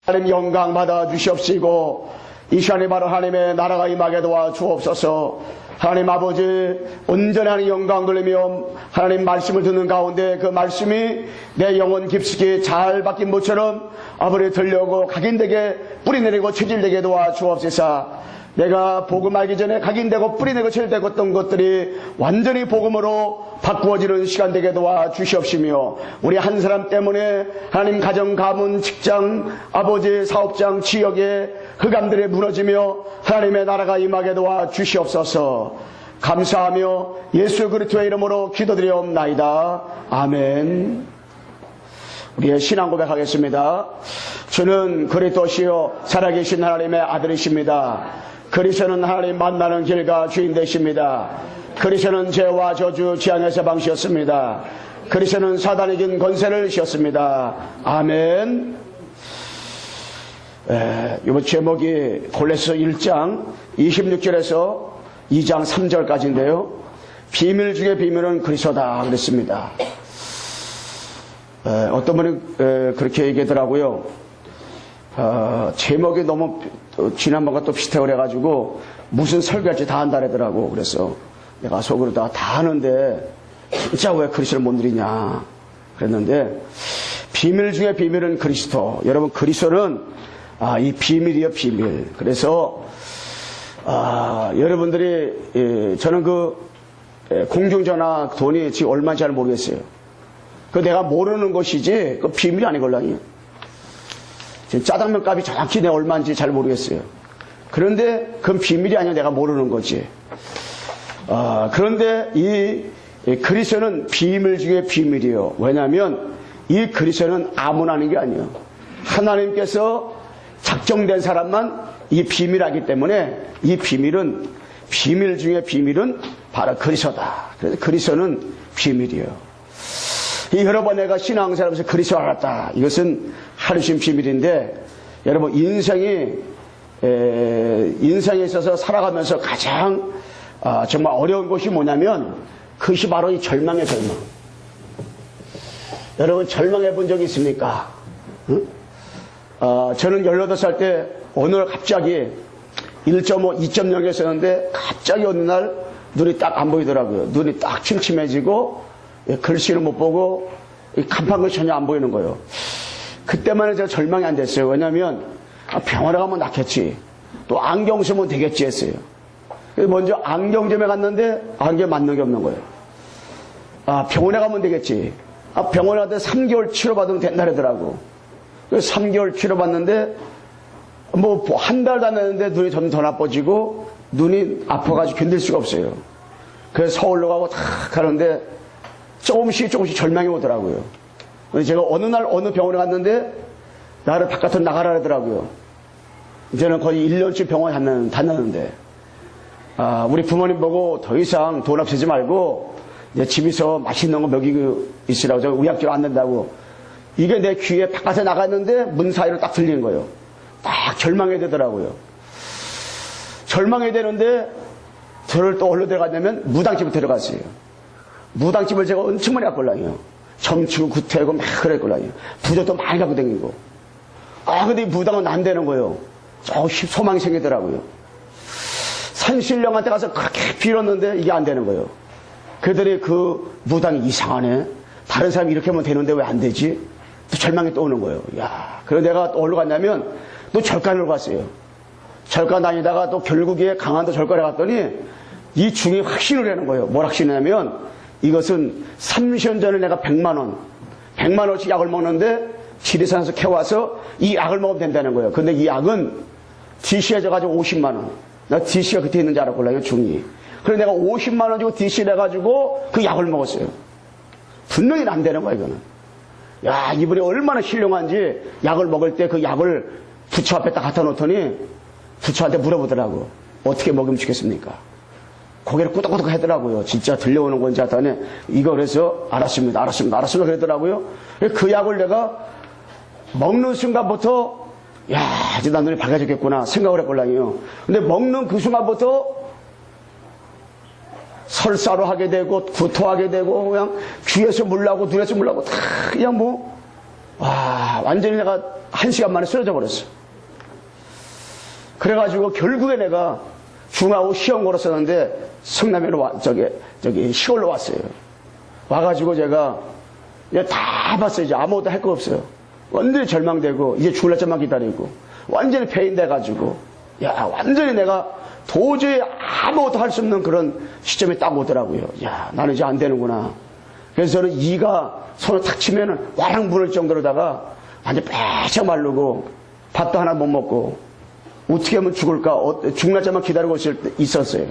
하나님 영광 받아 주시옵시고 이 시간에 바로 하나님의 나라가 임하게 도와 주옵소서. 하나님 아버지 온전한 영광 돌리며 하나님 말씀을 듣는 가운데 그 말씀이 내 영혼 깊숙이 잘 박힌 모처럼 아버지 들려오고 각인되게 뿌리내리고 체질되게 도와 주옵소서. 내가 복음 알기 전에 각인되고 뿌리내고 체질되고 어떤 것들이 완전히 복음으로 바꾸어지는 시간 되게 도와 주시옵시며 우리 한 사람 때문에 하나님 가정 가문 직장 아버지 사업장 지역에 흑암들이 무너지며 하나님의 나라가 임하게 도와 주시옵소서. 감사하며 예수 그리스도의 이름으로 기도드리옵나이다. 아멘. 우리의 신앙 고백하겠습니다. 주는 그리스도시요 살아계신 하나님의 아들이십니다. 그리스도는 하나님 만나는 길과 주인 되십니다. 그리스도는 죄와 저주 지향에서 방시였습니다. 그리스도는 사단이 긴 권세를 씌웠습니다. 아멘. 이번 제목이 골로새 1장 26절에서 2장 3절까지인데요. 비밀 중에 비밀은 그리스도다 그랬습니다. 어떤 분이 그렇게 얘기하더라고요. 제목이 너무 지난번과 또 비슷하고 그래가지고 무슨 설교할지 다 한다 그러더라고. 그래서 내가 속으로 다 하는데 진짜 왜 그리스도를 못 누리냐 그랬는데 비밀 중에 비밀은 그리스도. 여러분 그리스도는 이 비밀이요 비밀. 그래서 여러분들이 저는 그 공중전화 돈이 지금 얼마인지 잘 모르겠어요. 그 내가 모르는 것이지 그 비밀이 아니걸라니. 지금 짜장면 값이 정확히 내가 얼마인지 잘 모르겠어요. 그런데 그건 비밀이 아니라 내가 모르는 거지. 그런데 이 그리스도는 비밀 중에 비밀이에요. 왜냐하면 이 그리스도는 아무나 하는 게 아니에요. 하나님께서 작정된 사람만 이 비밀하기 때문에 이 비밀은 비밀 중에 비밀은 바로 그리스도다. 그래서 그리스도는 비밀이에요. 여러 번 내가 신앙생활하면서 그리스도를 알았다. 이것은 하루신 비밀인데 여러분 인생에 있어서 살아가면서 가장 정말 어려운 것이 뭐냐면 그것이 바로 이 절망의 절망. 여러분 절망해 본 적이 있습니까? 응? 저는 18살 때 어느 날 갑자기 1.5, 2.0이었었는데 갑자기 어느 날 눈이 딱 안 보이더라고요. 눈이 딱 침침해지고 글씨를 못 보고 간판 것이 전혀 안 보이는 거예요. 그때만 제가 절망이 안 됐어요. 왜냐하면 병원에 가면 낫겠지. 또 안경 쓰면 되겠지 했어요. 먼저 안경점에 갔는데 안경에 맞는 게 없는 거예요. 병원에 가면 되겠지. 병원에 갔는데 3개월 치료받으면 된다 그러더라고. 그래서 3개월 치료받는데 뭐 한 달도 안 됐는데 눈이 점점 더 나빠지고 눈이 아파가지고 견딜 수가 없어요. 그래서 서울로 가고 다 가는데 조금씩 절망이 오더라고요. 제가 어느 날 어느 병원에 갔는데 나를 바깥으로 나가라 하더라고요. 이제는 거의 1년쯤 병원 다녔는데 우리 부모님 보고 더 이상 돈 없애지 말고 이제 집에서 맛있는 거 먹이고 있으라고. 저 의학적으로 안 된다고. 이게 내 귀에 바깥에 나갔는데 문 사이로 딱 들리는 거예요. 딱 절망해야 되더라고요. 절망해야 되는데 저를 또 어디로 데려갔냐면 무당집에 데려갔어요. 무당집을 제가 엄청 많이 갔걸랑요. 점치고 구태고 막 그랬걸랑요. 부적도 많이 갖고 다니고. 근데 이 무당은 안 되는 거예요. 소망이 생기더라고요. 산신령한테 가서 그렇게 빌었는데 이게 안 되는 거예요. 그들이 그 무당이 이상하네. 다른 사람이 이렇게 하면 되는데 왜 안 되지? 또 절망이 또 오는 거예요. 그래서 내가 또 어디로 갔냐면 또 절간으로 갔어요. 절간 다니다가 또 결국에 강원도 절간에 갔더니 이 중이 확신을 하는 거예요. 뭘 확신하냐면 이것은 30년 전에 내가 100만원씩 약을 먹는데 지리산에서 캐와서 이 약을 먹으면 된다는 거예요. 근데 이 약은 DC해져가지고 50만원. 나 DC가 그때 있는 줄 알았걸라요, 중이. 그래서 내가 50만원 주고 DC를 해가지고 그 약을 먹었어요. 분명히 안 되는 거야, 이거는. 이분이 얼마나 신령한지 약을 먹을 때 그 약을 부처 앞에 딱 갖다 놓더니 부처한테 물어보더라고. 어떻게 먹으면 좋겠습니까? 고개를 끄덕끄덕 하더라고요. 진짜 들려오는 건지 하더니 이거 그래서 알았습니다 그러더라고요. 그 약을 내가 먹는 순간부터 이제 난 눈이 밝아졌겠구나 생각을 했걸랑요. 근데 먹는 그 순간부터 설사로 하게 되고 구토하게 되고 그냥 귀에서 물 나고 눈에서 물 나고 다 그냥 와, 완전히 내가 1시간 만에 쓰러져 버렸어. 그래가지고 결국에 내가 중하고 시험 걸었었는데 성남에로 저기 시골로 왔어요. 와가지고 제가 이제 다 봤어요. 이제 아무것도 할 거 없어요. 완전히 절망되고 이제 죽을 날짜만 기다리고 완전히 폐인돼가지고 야, 완전히 내가 도저히 아무것도 할 수 없는 그런 시점이 딱 오더라고요. 야, 나는 이제 안 되는구나. 그래서 저는 이가 손을 탁 치면은 와랑 부를 정도로다가 완전 빼짝 마르고 밥도 하나 못 먹고 어떻게 하면 죽을까? 죽을 날짜만 기다리고 있었어요.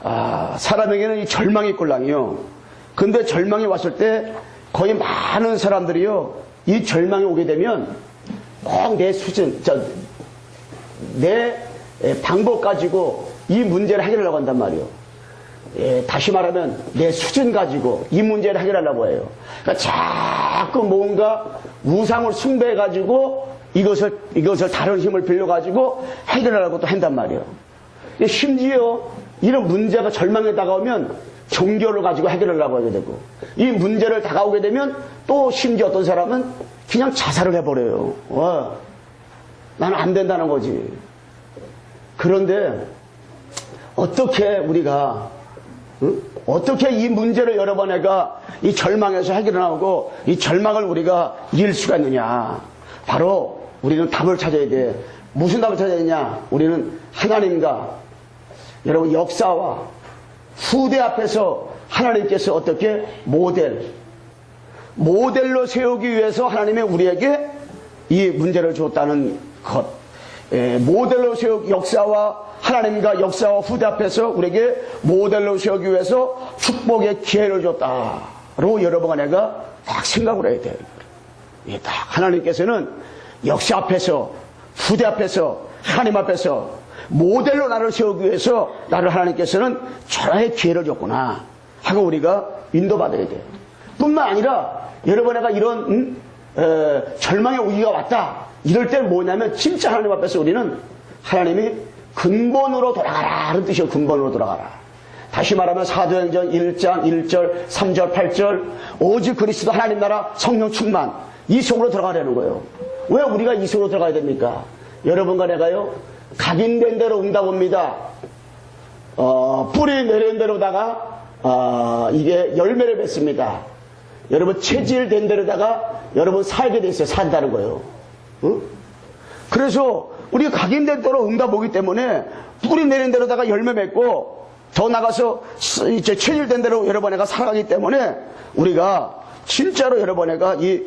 아, 사람에게는 이 절망이 꼴랑이요. 근데 절망이 왔을 때 거의 많은 사람들이요, 이 절망이 오게 되면 꼭 내 수준, 내 방법 가지고 이 문제를 해결하려고 한단 말이에요. 예, 다시 말하면 내 수준 가지고 이 문제를 해결하려고 해요. 그러니까 자꾸 뭔가 우상을 숭배해 가지고 이것을 다른 힘을 빌려 가지고 해결하려고 또 한단 말이에요. 심지어 이런 문제가 절망에 다가오면 종교를 가지고 해결하려고 하게 되고, 이 문제를 다가오게 되면 또 심지어 어떤 사람은 그냥 자살을 해버려요. 나는 안 된다는 거지. 그런데 어떻게 우리가 어떻게 이 문제를 여러 번 내가 이 절망에서 해결하고 이 절망을 우리가 이길 수가 있느냐? 바로 우리는 답을 찾아야 돼. 무슨 답을 찾아야 되냐? 우리는 하나님과 여러분 역사와 후대 앞에서 하나님께서 어떻게 모델로 세우기 위해서 하나님이 우리에게 이 문제를 줬다는 것. 모델로 역사와 하나님과 역사와 후대 앞에서 우리에게 모델로 세우기 위해서 축복의 기회를 줬다로 여러분과 내가 딱 생각을 해야 돼요. 딱 하나님께서는 역사 앞에서 후대 앞에서 하나님 앞에서 모델로 나를 세우기 위해서 나를 하나님께서는 저의 기회를 줬구나 하고 우리가 인도받아야 돼요. 뿐만 아니라 여러분 내가 이런 절망의 위기가 왔다 이럴 때는 뭐냐면 진짜 하나님 앞에서 우리는 하나님이 근본으로 돌아가라 하는 뜻이에요. 근본으로 돌아가라. 다시 말하면 사도행전 1장 1절 3절 8절 오직 그리스도 하나님 나라 성령 충만 이 속으로 들어가려는 거예요. 왜 우리가 이 속으로 들어가야 됩니까? 여러분과 내가요 각인된 대로 응답합니다. 뿌리 내린 대로다가 이게 열매를 맺습니다. 여러분 체질된 대로다가 여러분 살게 돼 있어요. 산다는 거예요. 그래서 우리가 각인된 대로 응답 오기 때문에 뿌리 내린 대로다가 열매 맺고 더 나가서 이제 체질된 대로 여러분 내가 살아가기 때문에 우리가 진짜로 여러분 내가 이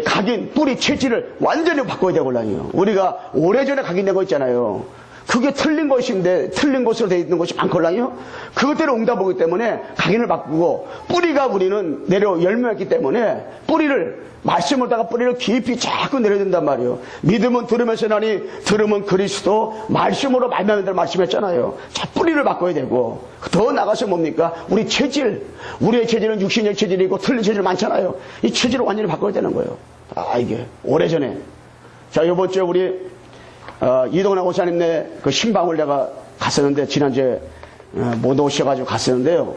각인 뿌리 체질을 완전히 바꿔야 되거든요. 우리가 오래전에 각인된 거 있잖아요. 그게 틀린 것인데 틀린 것으로 되어 있는 것이 많거든요. 그것대로 응답 오기 때문에 각인을 바꾸고 뿌리가 우리는 내려 열매했기 때문에 뿌리를 말씀을 다가 뿌리를 깊이 자꾸 내려야 된단 말이에요. 믿음은 들으면서 나니 들으면 그리스도 말씀으로 말미암는 대로 말씀했잖아요. 자 뿌리를 바꿔야 되고 더 나가서 뭡니까? 우리 체질 우리의 체질은 육신의 체질이고 틀린 체질 많잖아요. 이 체질을 완전히 바꿔야 되는 거예요. 이게 오래전에 자 이번 주에 우리 이동훈 목사님네 그 신방을 내가 갔었는데 지난주에 못 오셔가지고 갔었는데요.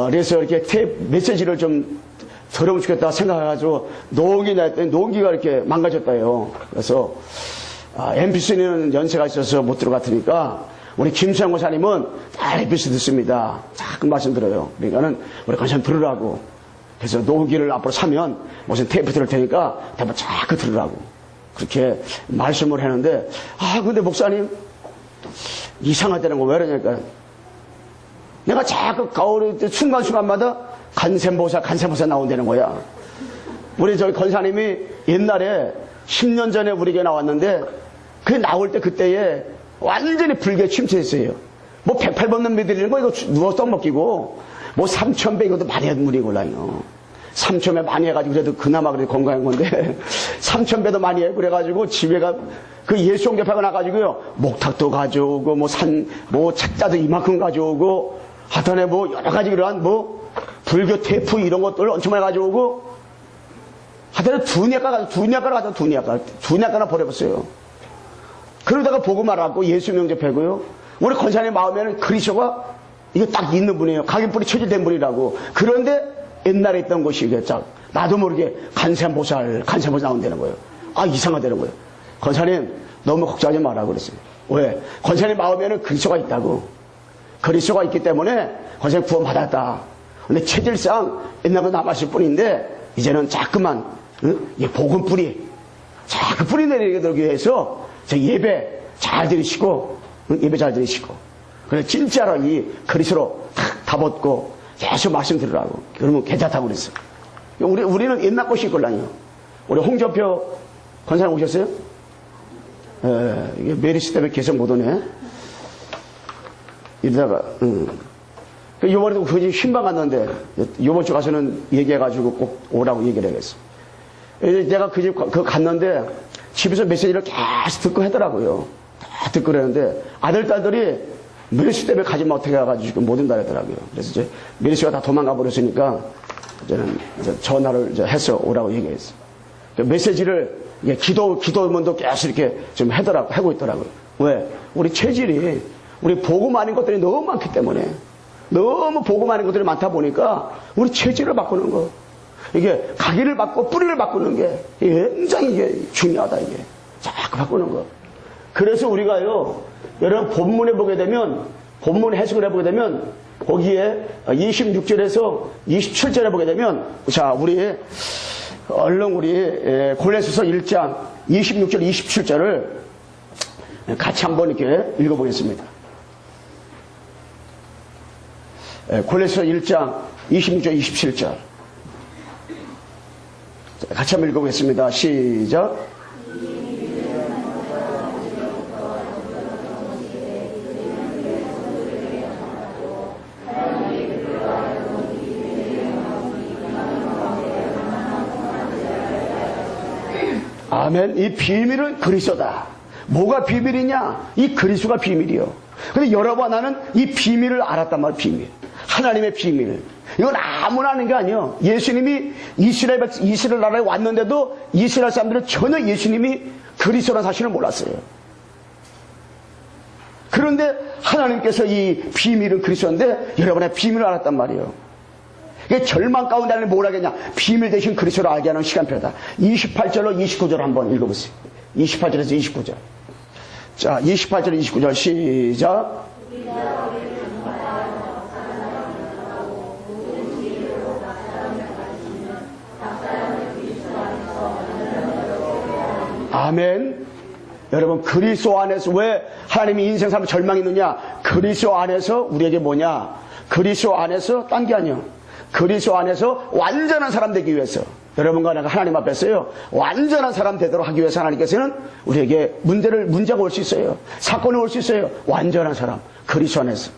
그래서 이렇게 메시지를 좀 들으면 좋겠다 생각해가지고 녹음기 냈더니 녹음기가 이렇게 망가졌다요. 그래서 MP3는 연세가 있어서 못 들어갔으니까 우리 김수영 목사님은 다 MP3 듣습니다. 자꾸 말씀드려요. 그러니까는 우리 관심 들으라고. 그래서 녹음기를 앞으로 사면 무슨 테이프 들을 테니까 대박 자꾸 들으라고. 그렇게 말씀을 했는데 근데 목사님 이상하다는 거 왜 그러냐니까 내가 자꾸 가오리 순간순간마다 간센보살 나온다는 거야. 우리 저기 권사님이 옛날에 10년 전에 우리에게 나왔는데 그 나올 때 그때에 완전히 불교에 침투했어요. 뭐 108번 믿으리는 거 이거 누워 떡먹기고 뭐 3000배 이것도 많이 한 물이고라요. 3000배 많이 해가지고 그래도 그나마 그래도 건강한 건데 3000배도 많이 해 그래가지고 집에가 그 예수용 겹하고 나가지고요 목탁도 가져오고 뭐 책자도 이만큼 가져오고 하여튼에 뭐 여러 가지 그러한 뭐 불교 테이프 이런 것들을 엄청 많이 가져오고 하여튼 두니아까나 버려봤어요. 그러다가 보고 말았고 예수 명접하고요. 우리 권사님 마음에는 그리스도가 이거 딱 있는 분이에요. 각인뿌리 체질된 분이라고. 그런데 옛날에 있던 것이 이게 딱 나도 모르게 간센보살 나온다는 거예요. 아, 이상하다는 거예요. 권사님 너무 걱정하지 마라 그랬어요. 왜? 권사님 마음에는 그리스도가 있다고. 그리스도가 있기 때문에 권사님 구원받았다. 근데 체질상 옛날보다 남았을 뿐인데 이제는 자꾸만 이 복음 뿌리 자꾸 뿌리 내리게 들기 위해서 저 예배 잘 드리시고 예배 잘 드리시고 그래서 진짜로 이 그리스도로 다 벗고 계속 말씀 들으라고. 그러면 괜찮다고 그랬어요. 우리는 옛날 것이 있걸랑요. 우리 홍준표 권사님 오셨어요? 이게 메리스 때문에 계속 못 오네. 이러다가 요번에도 그지 신방 갔는데 요번 주 가서는 얘기해가지고 꼭 오라고 얘기를 해야겠어. 내가 그 집 갔는데 집에서 메시지를 계속 듣고 하더라고요. 다 듣고 그랬는데 아들 딸들이 메리스 때문에 가지 못하게 해가지고 못 온다 그러더라고요. 그래서 이제 메리스가 다 도망가 버렸으니까 이제는 전화를 이제 해서 오라고 얘기했어. 메시지를 기도문도 계속 이렇게 좀 하고 있더라고요. 왜? 우리 체질이 우리 복음 아닌 것들이 너무 많기 때문에 너무 복음 아닌 것들이 많다 보니까 우리 체질을 바꾸는 거. 이게 가기를 바꾸고 뿌리를 바꾸는 게 굉장히 이게 중요하다 이게. 자꾸 바꾸는 거. 그래서 우리가요, 여러분 본문에 보게 되면 본문 해석을 해보게 되면 거기에 26절에서 27절에 보게 되면 자 우리 얼른 우리 골로새서 1장 26절 27절을 같이 한번 이렇게 읽어보겠습니다. 골로새서 1장 26절 27절 같이 한번 읽어보겠습니다. 시작. 아멘. 이 비밀은 그리스도다. 뭐가 비밀이냐? 이 그리스도가 비밀이요. 근데 여러분 나는 이 비밀을 알았단 말이에요. 비밀. 하나님의 비밀. 이건 아무나 하는 게 아니에요. 예수님이 이스라엘 나라에 왔는데도 이스라엘 사람들은 전혀 예수님이 그리스도라는 사실을 몰랐어요. 그런데 하나님께서 이 비밀은 그리스도인데 여러분의 비밀을 알았단 말이에요. 이게 절망 가운데 하나님 뭘 하겠냐? 비밀 대신 그리스도를 알게 하는 시간표다. 28절로 29절 한번 읽어보세요. 28절에서 29절. 자, 28절 29절 시작. 아멘. 여러분 그리스도 안에서 왜 하나님이 인생 삶에 절망이 있느냐? 그리스도 안에서 우리에게 뭐냐? 그리스도 안에서 딴 게 아니야. 그리스도 안에서 완전한 사람 되기 위해서 여러분과 내가 하나님 앞에서요 완전한 사람 되도록 하기 위해서 하나님께서는 우리에게 문제가 올 수 있어요. 사건이 올 수 있어요. 완전한 사람 그리스도 안에서.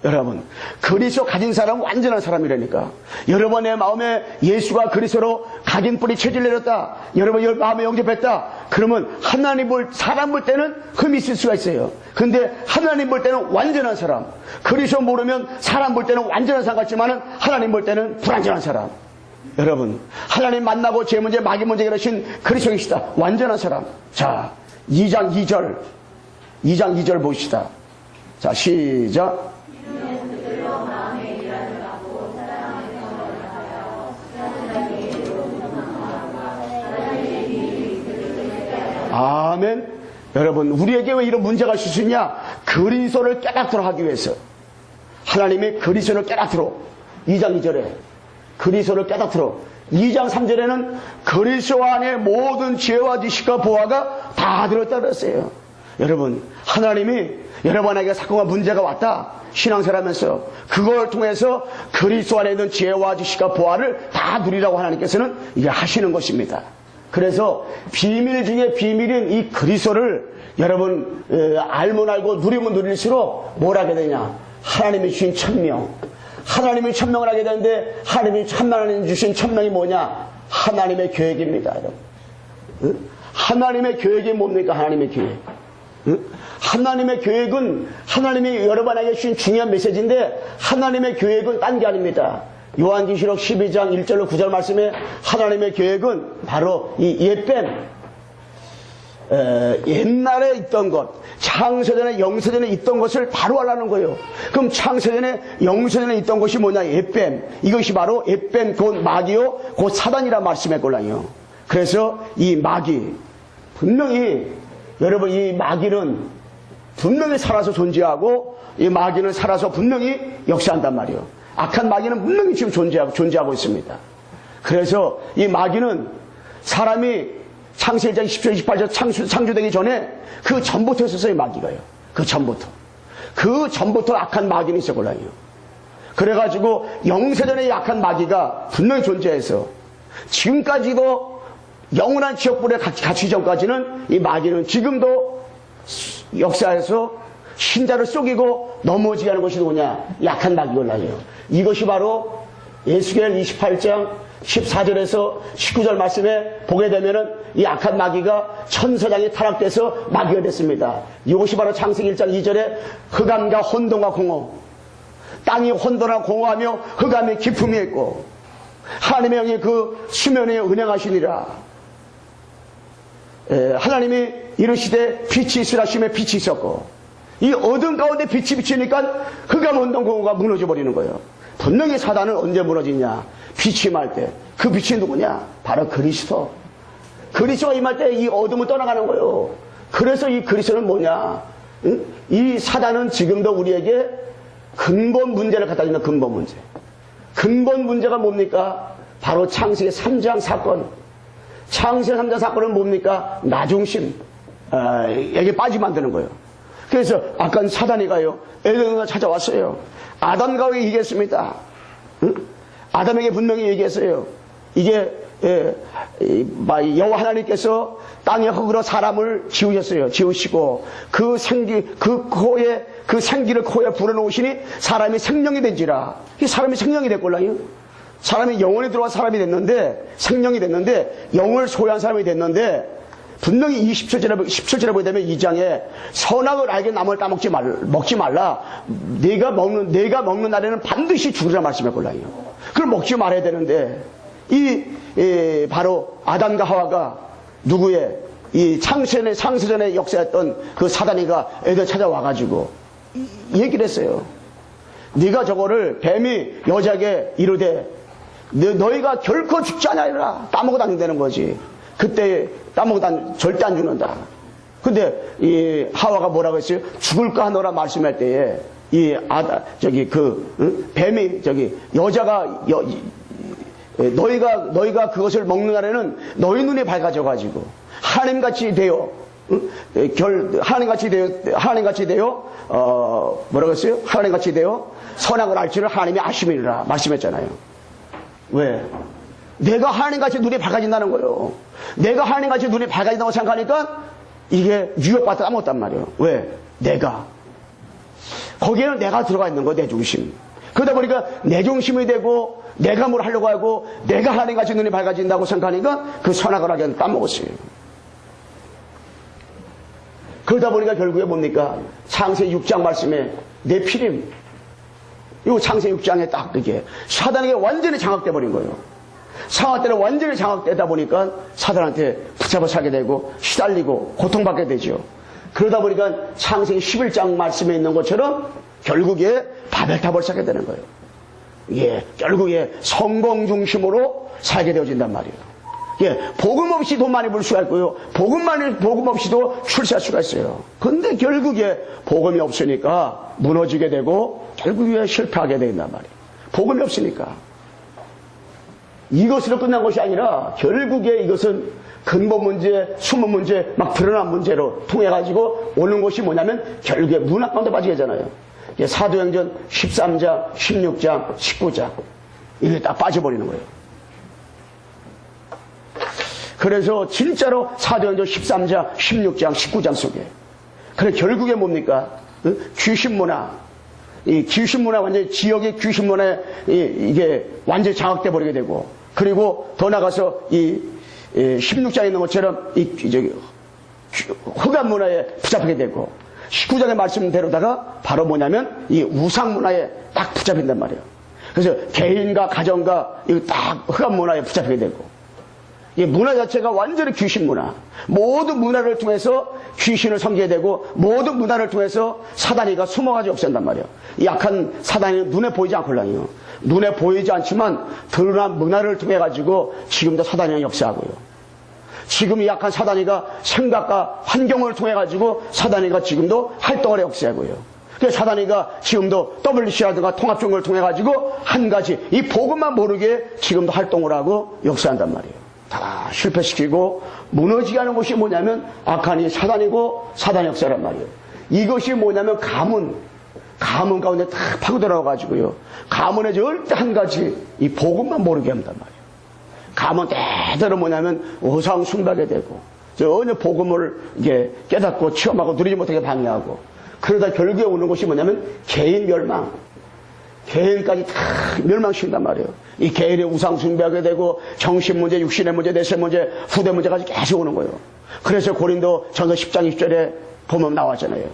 여러분 그리스도 가진 사람은 완전한 사람이라니까. 여러분의 마음에 예수가 그리스도로 각인 뿌리 체질 내렸다. 여러분 마음에 영접했다. 그러면 하나님 사람 볼 때는 흠이 있을 수가 있어요. 근데 하나님 볼 때는 완전한 사람. 그리스도 모르면 사람 볼 때는 완전한 사람 같지만은 하나님 볼 때는 불완전한 사람. 여러분 하나님 만나고 제 문제 마귀 문제 이러신 그리스도이시다. 완전한 사람. 자 2장 2절 보시다. 자 시작. 아멘. 여러분 우리에게 왜 이런 문제가 있을 수 있냐? 그리스도를 깨닫도록 하기 위해서 하나님이 그리스도를 깨닫도록 2장 2절에 그리스도를 깨닫도록 2장 3절에는 그리스도 안에 모든 지혜와 지식과 보화가 다 들었다 그랬어요. 여러분 하나님이 여러분에게 사건과 문제가 왔다 신앙생활하면서 그걸 통해서 그리스도 안에 있는 지혜와 지식과 보화를 다 누리라고 하나님께서는 이게 하시는 것입니다. 그래서 비밀 중에 비밀인 이 그리스도를 여러분 알면 알고 누리면 누릴수록 뭘 하게 되냐? 하나님이 주신 천명. 하나님이 천명을 하게 되는데 하나님이 하나님 주신 천명이 뭐냐? 하나님의 계획입니다. 여러분. 하나님의 계획이 뭡니까? 하나님의 계획. 하나님의 계획은 하나님이 여러분에게 주신 중요한 메시지인데 하나님의 계획은 딴 게 아닙니다. 요한계시록 12장 1절로 9절 말씀에 하나님의 계획은 바로 이 옛뱀 옛날에 있던 것, 창세전에 영세전에 있던 것을 바로 하려는 거예요. 그럼 창세전에 영세전에 있던 것이 뭐냐? 에뱀. 이것이 바로 에뱀 곧 마귀요 곧 사단이라 말씀했걸랑요. 그래서 이 마귀 분명히 여러분 이 마귀는 분명히 살아서 존재하고 이 마귀는 살아서 분명히 역사한단 말이에요. 악한 마귀는 분명히 지금 존재하고 있습니다. 그래서 이 마귀는 사람이 창세 1장 17, 18절 창조되기 전에 그 전부터 있었어요, 마귀가요. 그 전부터 악한 마귀는 있었걸랑요. 그래가지고 영세전에 약한 마귀가 분명히 존재해서 지금까지도 영원한 지옥불에 갇히기 전까지는 이 마귀는 지금도 역사에서 신자를 속이고 넘어지게 하는 것이 누구냐? 약한 마귀걸랑요. 이것이 바로 예수계열 28장 14절에서 19절 말씀에 보게 되면은 이 악한 마귀가 천사장이 타락돼서 마귀가 됐습니다. 이것이 바로 창세기 1장 2절에 흑암과 혼돈과 공허, 땅이 혼돈하고 공허하며 흑암의 기품이 있고 하나님의 영이 그 수면에 운행하시니라. 하나님이 이르시되 빛이 있으라 하시며 빛이 있었고 이 어둠 가운데 빛이 비치니까 흑암 혼돈 공허가 무너져 버리는 거예요. 분명히 사단은 언제 무너지냐? 빛이 임할 때. 그 빛이 누구냐? 바로 그리스도. 그리스도가 임할 때 이 어둠을 떠나가는 거예요. 그래서 이 그리스도는 뭐냐? 응? 이 사단은 지금도 우리에게 근본 문제를 갖다 주는 근본 문제. 근본 문제가 뭡니까? 바로 창세기 3장 사건. 창세기 3장 사건은 뭡니까? 나중심. 여기 빠지면 안 되는 거예요. 그래서 아까 사단이 가요. 에덴에 찾아왔어요. 아담과 하와에게 얘기했습니다. 응? 아담에게 분명히 얘기했어요. 이게 여호와 하나님께서 땅의 흙으로 사람을 지으셨어요. 지으시고 그 생기를 코에 불어넣으시니 사람이 생명이 된지라. 이 사람이 생명이 됐걸랑요. 사람이 영혼에 들어와 사람이 됐는데 생명이 됐는데 영을 소유한 사람이 됐는데 분명히 17절에 보게 되면 2장에 선악을 알게 남을 따먹지 말라. 내가 먹는 날에는 반드시 죽으라 말씀했걸랑요. 그걸 먹지 말아야 되는데 바로 아담과 하와가 누구의 이 창세전에 역사했던 그 사단이가 애들 찾아와가지고 얘기를 했어요. 네가 저거를 뱀이 여자에게 이르되 너희가 결코 죽지 않으리라. 따먹어 다닌다는 거지. 그때 따먹어 절대 안 죽는다. 근데 이 하와가 뭐라고 했어요? 죽을까 하노라 말씀할 때에 뱀이 여자가 너희가 그것을 먹는 날에는 너희 눈이 밝아져 가지고 하나님같이 되어 뭐라고 했어요? 하나님같이 되어 선악을 알 줄을 하나님이 아심이라 말씀했잖아요. 왜? 내가 하나님같이 눈이 밝아진다는 거예요. 내가 하나님같이 눈이 밝아진다고 생각하니까 이게 유혹받다 아무것도 말이에요. 왜? 내가. 거기에는 내가 들어가 있는 거예요. 내 중심. 그러다 보니까 내 중심이 되고 내가 뭘 하려고 하고 내가 하나님같이 눈이 밝아진다고 생각하니까 그 선악을 하게 따먹었어요. 그러다 보니까 결국에 뭡니까? 창세 6장 말씀에 네피림. 이 창세 6장에 딱 그게 사단에게 완전히 장악돼 버린 거예요. 상하때는 완전히 장악되다 보니까 사단한테 붙잡아 살게 되고 시달리고 고통받게 되죠. 그러다 보니까 창세기 11장 말씀에 있는 것처럼 결국에 바벨탑을 쌓게 되는 거예요. 예, 결국에 성공 중심으로 살게 되어진단 말이에요. 예, 복음 없이 돈 많이 벌 수가 있고요. 복음 없이도 출세할 수가 있어요. 근데 결국에 복음이 없으니까 무너지게 되고 결국에 실패하게 된단 말이에요. 복음이 없으니까. 이것으로 끝난 것이 아니라 결국에 이것은 근본 문제, 숨은 문제, 막 드러난 문제로 통해가지고 오는 것이 뭐냐면 결국에 문학 가운데 빠지게 되잖아요. 사도행전 13장, 16장, 19장. 이게 딱 빠져버리는 거예요. 그래서 진짜로 사도행전 13장, 16장, 19장 속에. 그래 결국에 뭡니까? 귀신문화. 이 귀신문화 완전히 지역의 귀신문화에 이게 완전히 장악돼 버리게 되고 그리고 더 나가서 이 16장에 있는 것처럼 흑암 문화에 붙잡히게 되고 19장의 말씀대로다가 바로 뭐냐면 이 우상 문화에 딱 붙잡힌단 말이에요. 그래서 개인과 가정과 이 딱 흑암 문화에 붙잡히게 되고 이 문화 자체가 완전히 귀신 문화. 모든 문화를 통해서 귀신을 섬기게 되고 모든 문화를 통해서 사단이가 숨어가지고 없앤단 말이에요. 약한 사단이 눈에 보이지 않걸랑요. 눈에 보이지 않지만 드러난 문화를 통해 가지고 지금도 사단이 역사하고요. 지금 이 약한 사단이가 생각과 환경을 통해 가지고 사단이가 지금도 활동을 역사하고요. 그래서 사단이가 지금도 WC라든가 통합종을 통해 가지고 한 가지 이 복음만 모르게 지금도 활동을 하고 역사한단 말이에요. 다 실패시키고 무너지게 하는 것이 뭐냐면 악한 이 사단이고 사단 역사란 말이에요. 이것이 뭐냐면 가문 가운데 다 파고들어 가지고요. 가문에 절대 한 가지 이 복음만 모르게 한단 말이에요. 가문 대대로 뭐냐면 우상 숭배하게 되고 전혀 복음을 이게 깨닫고 체험하고 누리지 못하게 방해하고 그러다 결국에 오는 것이 뭐냐면 개인 멸망. 개인까지 다 멸망시킨단 말이에요. 이 개인의 우상 숭배하게 되고 정신 문제, 육신의 문제, 내세 문제, 후대 문제까지 계속 오는 거예요. 그래서 고린도 전서 10장 20절에 보면 나왔잖아요.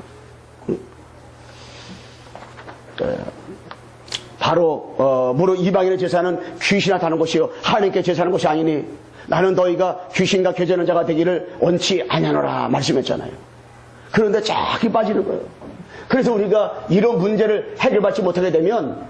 바로 무릇 이방인의 제사는 귀신이나 다는 것이요 하나님께 제사하는 것이 아니니 나는 너희가 귀신과 교제하는 자가 되기를 원치 아니하노라 말씀했잖아요. 그런데 자꾸 빠지는 거예요. 그래서 우리가 이런 문제를 해결받지 못하게 되면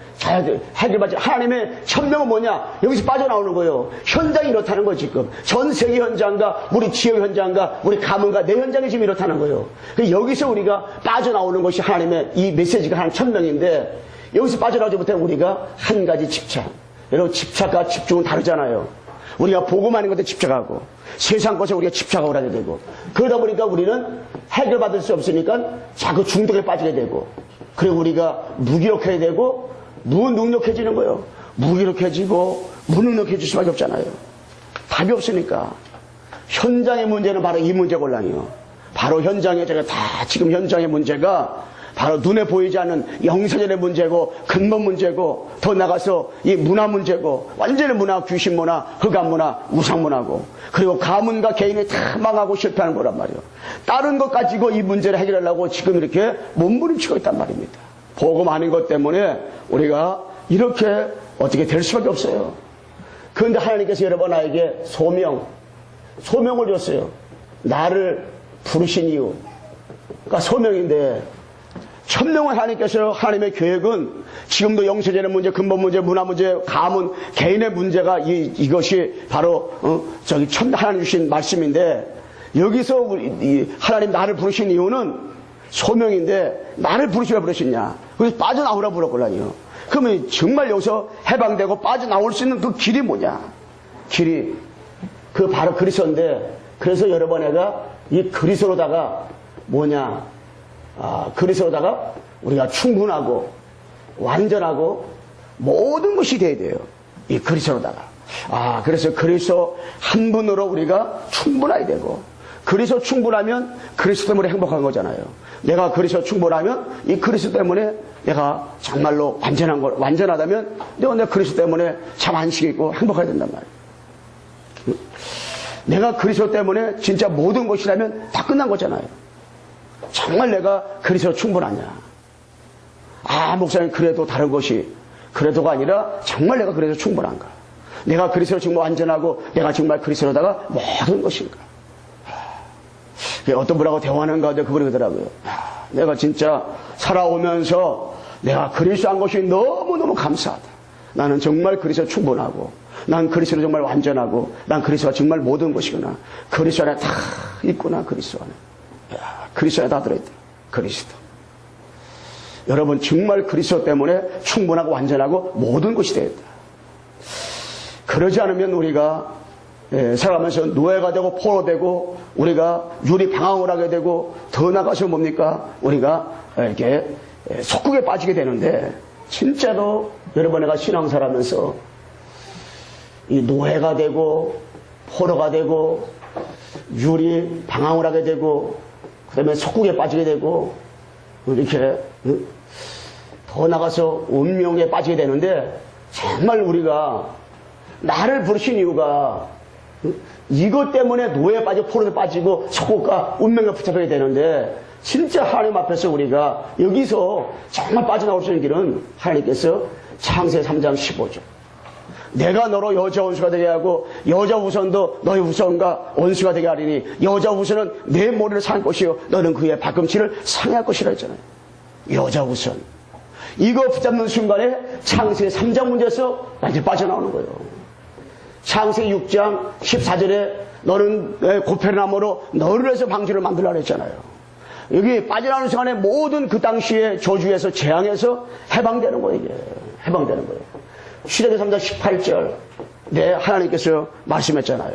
해결받지 하나님의 천명은 뭐냐? 여기서 빠져나오는 거예요. 현장이 이렇다는 거예요. 지금 전 세계 현장과 우리 지역 현장과 우리 가문과 내 현장이 지금 이렇다는 거예요. 여기서 우리가 빠져나오는 것이 하나님의 이 메시지가 하나님 천명인데 여기서 빠져나오지 못하면 우리가 한 가지 집착. 여러분 집착과 집중은 다르잖아요. 우리가 복음하는 것에 집착하고 세상 것에 우리가 집착하고 하게 되고 그러다 보니까 우리는 해결받을 수 없으니까 자꾸 중독에 빠지게 되고 그리고 우리가 무기력해야 되고 무능력해지는 거예요. 무기력해지고 무능력해질 수밖에 없잖아요. 답이 없으니까 현장의 문제는 바로 이 문제골랑이요. 바로 현장에 제가 다 지금 현장의 문제가 바로 눈에 보이지 않는 영사전의 문제고 근본 문제고 더 나가서 이 문화 문제고 완전히 문화, 귀신 문화, 흑암 문화, 우상 문화고 그리고 가문과 개인이 다 망하고 실패하는 거란 말이에요. 다른 것 가지고 이 문제를 해결하려고 지금 이렇게 몸부림치고 있단 말입니다. 복음 아닌 것 때문에 우리가 이렇게 어떻게 될 수밖에 없어요. 그런데 하나님께서 여러분 나에게 소명을 줬어요. 나를 부르신 이유. 그러니까 소명인데 천명은 하나님께서 하나님의 계획은 지금도 영세전의 문제, 근본 문제, 문화 문제, 가문, 개인의 문제가 이것이 바로 하나님 주신 말씀인데 여기서 하나님 나를 부르신 이유는 소명인데 나를 왜 부르셨냐? 그래서 빠져나오라 부르거든요. 그러면 정말 여기서 해방되고 빠져나올 수 있는 그 길이 뭐냐? 길이 그 바로 그리스도인데 그래서 여러분 내가 이 그리스도로다가 뭐냐? 그리스도로다가 우리가 충분하고 완전하고 모든 것이 돼야 돼요. 이 그리스도로다가. 그래서 그리스도 한 분으로 우리가 충분해야 되고 그리스도 충분하면 그리스도 때문에 행복한 거잖아요. 내가 그리스도 충분하면 이 그리스도 때문에 내가 정말로 완전하다면 내가 그리스도 때문에 참 안식이 있고 행복해야 된단 말이에요. 내가 그리스도 때문에 진짜 모든 것이라면 다 끝난 거잖아요. 정말 내가 그리스도 충분하냐? 목사님 그래도 다른 것이 그래도가 아니라 정말 내가 그리스도 충분한가? 내가 그리스도 정말 완전하고 내가 정말 그리스도로다가 모든 것인가? 어떤 분하고 대화하는 가운데 그분이 그러더라고요. 내가 진짜 살아오면서 내가 그리스도 한 것이 너무너무 감사하다. 나는 정말 그리스도 충분하고 난 그리스도 정말 완전하고 난 그리스도가 정말 모든 것이구나. 그리스도 안에 다 있구나. 그리스도 안에. 그리스도 안에 다 들어있다. 그리스도. 여러분 정말 그리스도 때문에 충분하고 완전하고 모든 것이 되었다. 그러지 않으면 우리가 살아가면서 노예가 되고 포로되고 우리가 유리 방황을 하게 되고 더 나가서 뭡니까? 우리가 이렇게 속국에 빠지게 되는데 진짜로 여러분 내가 신앙생활하면서 이 노예가 되고 포로가 되고 유리 방황을 하게 되고 그 다음에 속국에 빠지게 되고 이렇게 더 나가서 운명에 빠지게 되는데 정말 우리가 나를 부르신 이유가 이것 때문에 노예에 빠지고 포로에 빠지고 속국과 운명에 붙잡히게 되는데 진짜 하나님 앞에서 우리가 여기서 정말 빠져나올 수 있는 길은 하나님께서 창세 3장 15절 내가 너로 여자 원수가 되게 하고 여자 우선도 너의 우선과 원수가 되게 하리니 여자 우선은 내 머리를 상할 것이요 너는 그의 발꿈치를 상할 것이라 했잖아요. 여자 우선. 이거 붙잡는 순간에 창세기 3장 문제에서 완전히 빠져나오는 거예요. 창세기 6장 14절에 너는 고페르나무로 너를 해서 방주를 만들라 했잖아요. 여기 빠져나오는 순간에 모든 그 당시의 저주에서 재앙에서 해방되는 거예요. 이게. 해방되는 거예요. 시대기 3장 18절 네, 하나님께서 말씀했잖아요.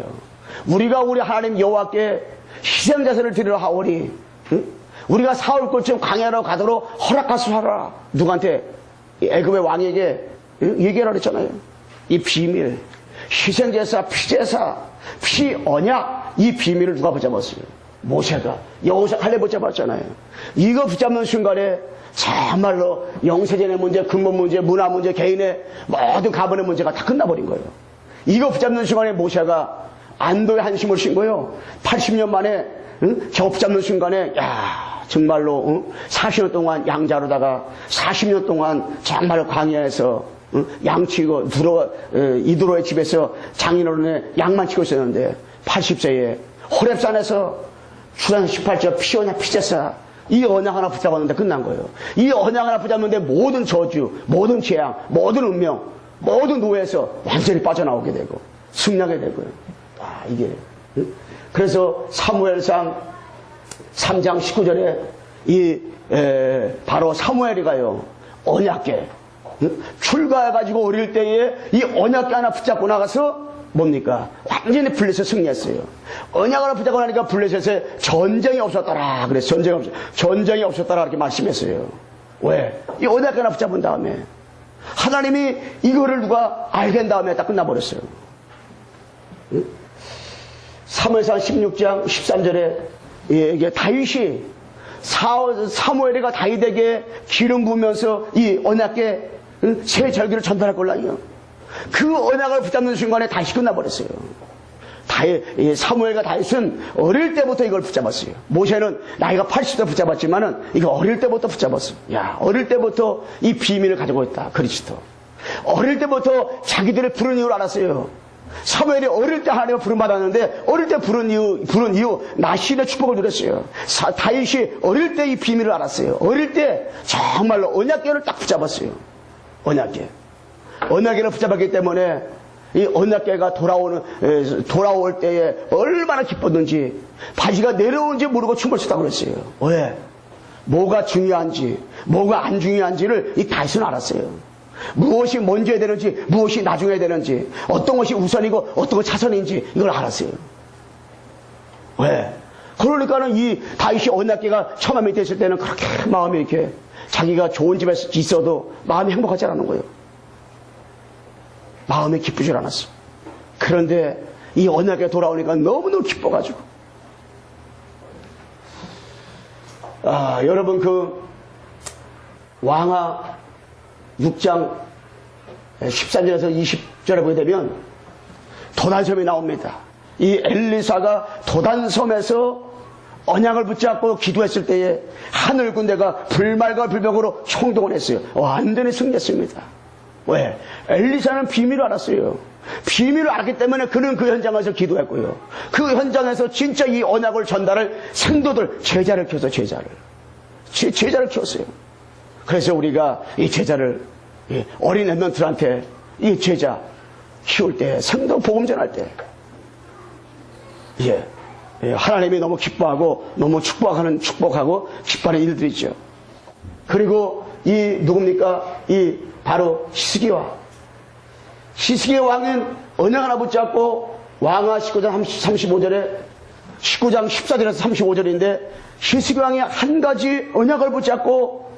우리가 우리 하나님 여호와께 희생자세를 드리러 하오니 응? 우리가 사울 것쯤 광야로 가도록 허락하소서. 누구한테? 애굽의 왕에게 얘기하라 그랬잖아요. 이 비밀, 희생제사, 피제사, 피언약, 이 비밀을 누가 붙잡았어요? 모세가. 여호사 칼렙 붙잡았잖아요. 이거 붙잡는 순간에 정말로 영세전의 문제, 근본 문제, 문화 문제, 개인의 모든 가문의 문제가 다 끝나버린 거예요. 이거 붙잡는 순간에 모세가 안도의 한숨을 쉰 거예요. 80년 만에 저거 붙잡는 순간에 야 정말로 40년 동안 양자로다가 40년 동안 정말 광야에서 양치고 이두로의 집에서 장인어른의 양만 치고 있었는데 80세에 호렙산에서 출애굽 18절 피오냐 피제사 이 언약 하나 붙잡았는데 끝난 거예요. 이 언약 하나 붙잡는데 모든 저주, 모든 재앙, 모든 운명, 모든 노예에서 완전히 빠져나오게 되고 승리하게 되고요. 아 이게 그래서 사무엘상 3장 19절에 바로 사무엘이 가요. 언약궤 출가해가지고 어릴 때에 이 언약궤 하나 붙잡고 나가서 뭡니까? 완전히 블레셋 승리했어요. 언약 하나 붙잡고 나니까 블레셋에 전쟁이 없었더라. 그래서 전쟁이 없었더라. 이렇게 말씀했어요. 왜? 이 언약궤 하나 붙잡은 다음에 하나님이 이거를 누가 알게 된 다음에 딱 끝나버렸어요. 사무엘상 16장 13절에 이게 다윗이 사무엘이가 다윗에게 기름 부으면서 이 언약궤 새 절기를 전달할 걸라요. 그 언약을 붙잡는 순간에 다시 끝나버렸어요. 사무엘과 다윗은 어릴 때부터 이걸 붙잡았어요. 모세는 나이가 80대 붙잡았지만은 이거 어릴 때부터 붙잡았어요. 야, 어릴 때부터 이 비밀을 가지고 있다. 그리스도. 어릴 때부터 자기들의 부른 이유를 알았어요. 사무엘이 어릴 때 하나님을 부름받았는데 어릴 때 부른 이유 나신의 축복을 누렸어요. 다윗이 어릴 때 이 비밀을 알았어요. 어릴 때 정말로 언약궤를 딱 붙잡았어요. 언약궤를 붙잡았기 때문에 이 언약궤가 돌아올 때에 얼마나 기뻤는지 바지가 내려오는지 모르고 춤을 추다고 그랬어요. 왜? 뭐가 중요한지 뭐가 안 중요한지를 이 다윗은 알았어요. 무엇이 먼저 해야 되는지 무엇이 나중에 해야 되는지 어떤 것이 우선이고 어떤 것이 차선인지 이걸 알았어요. 왜? 그러니까는 이 다윗이 언약궤가 처음에 됐을 때는 그렇게 마음이 이렇게 자기가 좋은 집에 있어도 마음이 행복하지 않은 거예요. 마음이 기쁘지 않았어. 그런데 이 언약궤 돌아오니까 너무너무 기뻐가지고 여러분 그 왕하 6장 14절에서 20절에 보게 되면 도단섬이 나옵니다. 이 엘리사가 도단섬에서 언약을 붙잡고 기도했을 때에 하늘 군대가 불말과 불병으로 총동원 했어요. 완전히 승리했습니다. 왜? 엘리사는 비밀을 알았어요. 비밀을 알았기 때문에 그는 그 현장에서 기도했고요. 그 현장에서 진짜 이 언약을 전달할 생도들 제자를 키워서 제자를 키웠어요. 그래서 우리가 이 제자를 어린 랩런트한테 이 제자 키울 때 생도 복음 전할 때 하나님이 너무 기뻐하고 너무 축복하고 기뻐하는 일들이죠. 그리고 이 누굽니까? 이 바로 히스기야 왕은 언약 하나 붙잡고 왕하 19장 35절에 19장 14절에서 35절인데 히스기 왕이 한 가지 언약을 붙잡고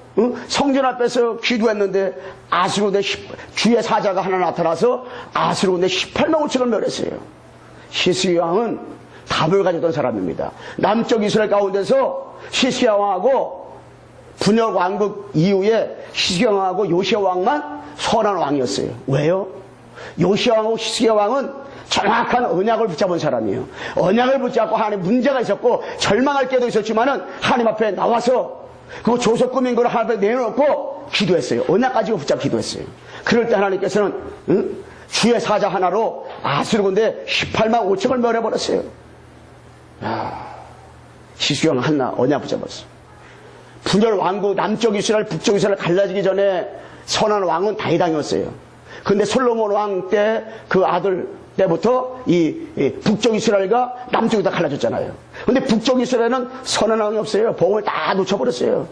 성전 앞에서 기도했는데 아수르군대 주의 사자가 하나 나타나서 아수르군대 18만 5천을 멸했어요. 히스기 왕은 답을 가졌던 사람입니다. 남쪽 이스라엘 가운데서 히스기 왕하고 분열 왕국 이후에 히스기 왕하고 요시야 왕만 선한 왕이었어요. 왜요? 요시야 왕하고 히스기 왕은 정확한 언약을 붙잡은 사람이에요. 언약을 붙잡고 하나님 문제가 있었고 절망할 때도 있었지만은 하나님 앞에 나와서 그 조서 꾸민 걸 하나님 앞에 내놓고 기도했어요. 언약 가지고 붙잡고 기도했어요. 그럴 때 하나님께서는 주의 사자 하나로 아수르군대 18만 5천을 멸해버렸어요. 시수영 한나 언약 붙잡았어. 분열 왕국 남쪽 이스라엘 북쪽 이스라엘 갈라지기 전에 선한 왕은 다윗왕이었어요. 근데 솔로몬 왕 때 그 아들 때부터 이 북쪽 이스라엘과 남쪽이 다 갈라졌잖아요. 근데 북쪽 이스라엘은 선한 왕이 없어요. 봉을 다 놓쳐버렸어요.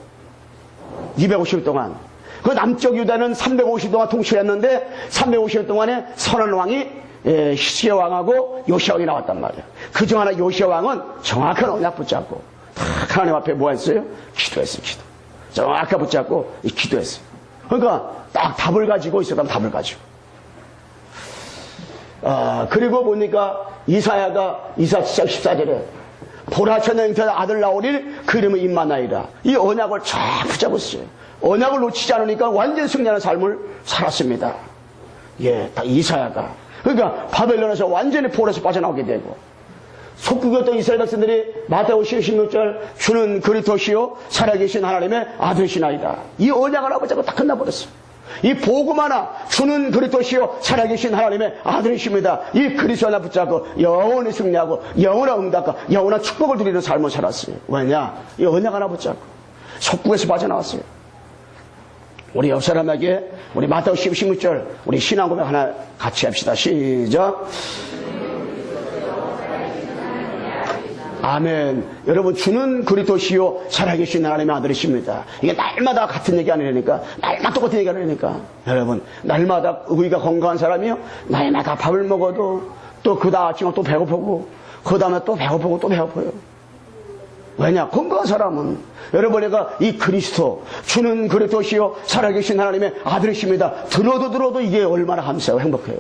250일 동안. 그 남쪽 유다는 350일 동안 통치를 했는데 350일 동안에 선한 왕이 히스기야 왕하고 요시야 왕이 나왔단 말이에요. 그중 하나 요시야 왕은 정확한 언약 붙잡고 딱 하나님 앞에 뭐 했어요? 기도했어요. 기도. 정확하게 붙잡고 기도했어요. 그러니까 딱 답을 가지고 있었다면 답을 가지고. 그리고 보니까 이사야가 이사 7장 14절에 보라 천년의 아들 나오리니 그 이름은 임마나이라. 이 언약을 쫙 붙잡았어요. 언약을 놓치지 않으니까 완전 승리하는 삶을 살았습니다. 예, 다 이사야가. 그러니까 바벨론에서 완전히 포로에서 빠져나오게 되고 속국이었던 이스라엘 백성들이 마태복음 16절 주는 그리스도시요 살아계신 하나님의 아들이시나이다. 이 언약을 아버지가 다 끝나버렸어요. 이 복음 하나 주는 그리스도시요 살아계신 하나님의 아들이십니다. 이 그리스도 하나 붙잡고 영원히 승리하고 영원한 응답과 영원한 축복을 누리는 삶을 살았어요. 왜냐? 이 언약 하나 붙잡고 속국에서 빠져나왔어요. 우리 옆 사람에게 우리 마태복음 16절 우리 신앙 고백 하나 같이 합시다. 시작. 아멘. 여러분 주는 그리스도시요 살아계신 하나님의 아들이십니다. 이게 날마다 같은 얘기 아니라니까. 날마다 똑같은 얘기 아니라니까. 여러분 날마다 의가 건강한 사람이요 날마다 밥을 먹어도 또 그 다음 아침에 또 배고프고 그 다음에 또 배고프고 또 배고파요. 왜냐? 건강한 사람은 여러분이가 이 그리스도 주는 그리스도시요 살아계신 하나님의 아들이십니다. 들어도 이게 얼마나 감사하고 행복해요.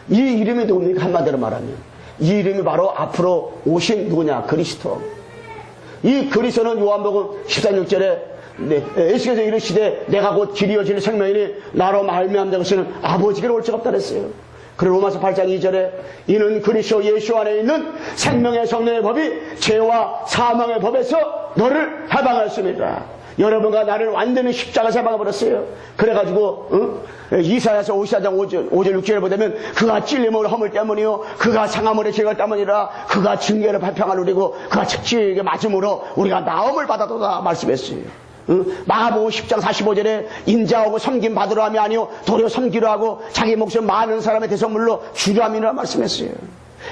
이 이름이 누굽니까? 한마디로 말하면 이 이름이 바로 앞으로 오신 누구냐? 그리스도. 이 그리스도는 요한복음 14:6절에 예수께서 이르시되 내가 곧 길이요 진리요 생명이니 나로 말미암는 것은 아버지께로 올 적 없다 그랬어요. 그리고 로마서 8장 2절에 이는 그리스도 예수 안에 있는 생명의 성령의 법이 죄와 사망의 법에서 너를 해방하였습니다. 여러분과 나를 완전히 십자가에서 해방해버렸어요. 그래가지고 이사야서 54장 5절 6절에 보면 그가 찔림을 허물 때문이요 그가 상함을 죄가 때문이라 그가 징계를 발평을 누리고 그가 책지에게 맞음으로 우리가 나음을 받아도다 말씀했어요. 마가복음 10장 45절에 인자하고 섬김 받으러 함이 아니요 도리어 섬기려 하고 자기 목숨 많은 사람의 대선물로 주려 함이라 말씀했어요.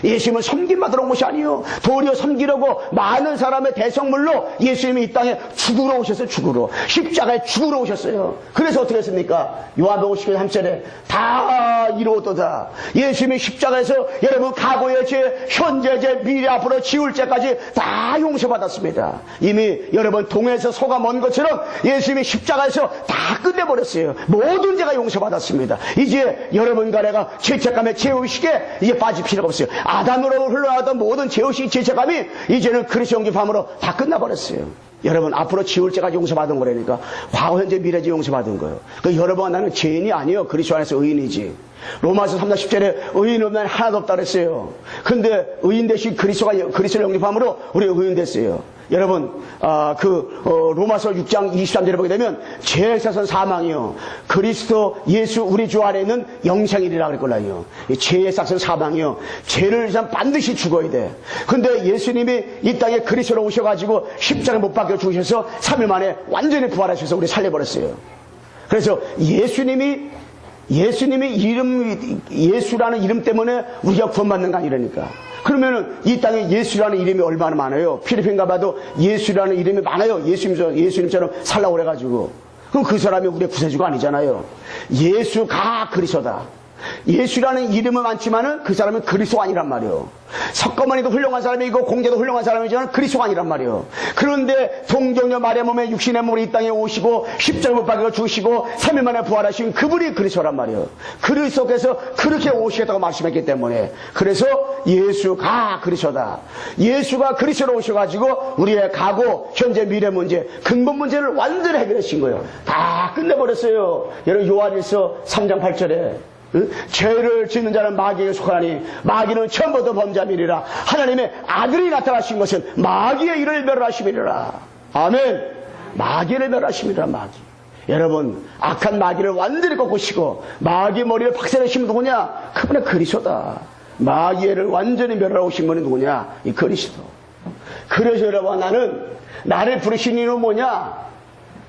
예수님은 섬김 받으러 온 것이 아니요 도리어 섬기려고 많은 사람의 대성물로 예수님이 이 땅에 죽으러 오셨어요. 죽으러 십자가에 죽으러 오셨어요. 그래서 어떻게 했습니까? 요한복음 13절에 다 이루었도다. 예수님이 십자가에서 여러분 과거의 죄 현재 죄 미래 앞으로 지울 죄까지 다 용서받았습니다. 이미 여러분 동에서 소가 먼 것처럼 예수님이 십자가에서 다 끝내버렸어요. 모든 죄가 용서받았습니다. 이제 여러분과 내가 죄책감에 죄의식에 이제 빠질 필요가 없어요. 아담으로 흘러나왔던 모든 죄의식 죄책감이 이제는 그리스도 영접함으로 다 끝나버렸어요. 여러분 앞으로 지울 죄가 용서받은 거라니까. 과거 현재 미래 죄 용서받은 거예요. 그 여러분과 나는 죄인이 아니에요. 그리스도 안에서 의인이지. 로마서 3장 10절에 의인 없는 하나도 없다 그랬어요. 근데 의인 대신 그리스도를 영접함으로 우리 의인 됐어요. 여러분 로마서 6장 23절에 보게 되면 죄에 있어서는 사망이요 그리스도 예수 우리 주 안에 있는 영생이라 그랬걸라요. 죄에 있어서는 사망이요 죄를 위해서 반드시 죽어야 돼. 근데 예수님이 이 땅에 그리스도로 오셔가지고 십자가에 못 박혀 죽으셔서 3일 만에 완전히 부활하셔서 우리 살려버렸어요. 그래서 예수님이 예수라는 이름 때문에 우리가 구원받는 거 아니라니까. 그러면은 이 땅에 예수라는 이름이 얼마나 많아요. 필리핀 가봐도 예수라는 이름이 많아요. 예수님처럼 살라고 그래가지고. 그럼 그 사람이 우리의 구세주가 아니잖아요. 예수가 그리스도다. 예수라는 이름은 많지만은 그 사람은 그리스도가 아니란 말이에요. 석가모니도 훌륭한 사람이고 공자도 훌륭한 사람이지만 그리스도가 아니란 말이에요. 그런데 동정녀 마리아 몸에 육신의 몸으로 이 땅에 오시고 십자가 못 박혀 죽으시고 3일 만에 부활하신 그분이 그리스도란 말이에요. 그리스도께서 그렇게 오시겠다고 말씀했기 때문에 그래서 예수가 그리스도다. 예수가 그리스도로 오셔가지고 우리의 과거, 현재, 미래 문제, 근본 문제를 완전히 해결하신 거예요. 다 끝내버렸어요. 여러분 요한일서 3장 8절에 죄를 짓는 자는 마귀에게 속하니 마귀는 처음부터 범죄함이니라. 하나님의 아들이 나타나신 것은 마귀의 일을 멸하심이니라. 아멘. 마귀를 멸하심이라. 마귀. 여러분, 악한 마귀를 완전히 꺾으시고 마귀 머리를 박살내신 분 누구냐? 그분의 그리스도다. 마귀를 완전히 멸하고 오신 분이 누구냐? 이 그리스도. 그래서 여러분, 나를 부르신 이유는 뭐냐?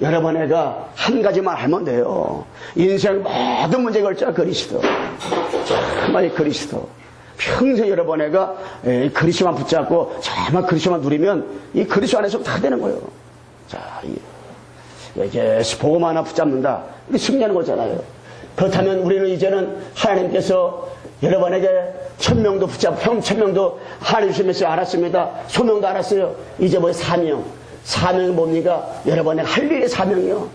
여러분, 내가 한 가지만 하면 돼요. 인생 모든 문제 결정 그리스도. 정말 그리스도. 평생 여러분, 내가 그리스도만 붙잡고 정말 그리스도만 누리면 이 그리스도 안에서 다 되는 거예요. 자, 이제 복음 하나 붙잡는다. 우리 승리하는 거잖아요. 그렇다면 우리는 이제는 하나님께서 여러분에게 1000명도 붙잡고 1000명도 하나님 주시면서 알았습니다. 소명도 알았어요. 이제 뭐 사명. 사명이 뭡니까? 여러분의 할 일의 사명이요.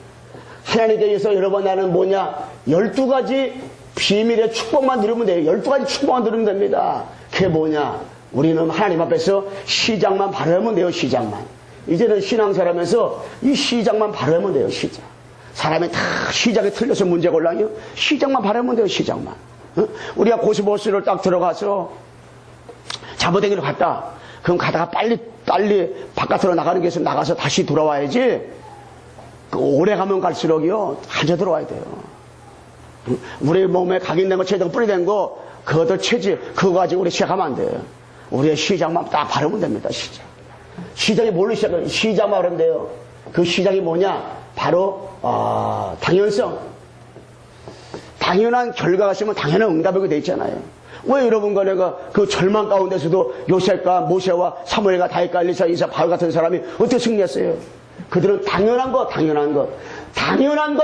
하나님께서 여러분 나는 뭐냐? 12가지 비밀의 축복만 누리면 돼요. 12가지 축복만 누리면 됩니다. 그게 뭐냐? 우리는 하나님 앞에서 시작만 바라면 돼요. 시작만. 이제는 신앙생활하면서 이 시작만 바라면 돼요. 시작. 사람이 다 시작이 틀려서 문제가 올라요. 시작만 바라면 돼요. 시작만. 우리가 고스모스를 딱 들어가서 잡아당기러 갔다. 그럼 가다가 빨리 바깥으로 나가는 게 있으면 나가서 다시 돌아와야지. 오래 가면 갈수록요, 한자 들어와야 돼요. 우리 몸에 각인된 거, 체등 뿌리된 거, 그것들 체질, 그거 가지고 우리 시작하면 안 돼요. 우리의 시작만 딱 바르면 됩니다, 시작. 시작이 뭘로 시작해요? 시작만 하면 돼요. 그 시작이 뭐냐? 바로, 당연성. 당연한 결과가 있으면 당연한 응답이 돼 있잖아요. 왜 여러분과 내가 그 절망 가운데서도 요셉과 모세와 사무엘과 다윗과 엘리사, 이사, 바울 같은 사람이 어떻게 승리했어요? 그들은 당연한 것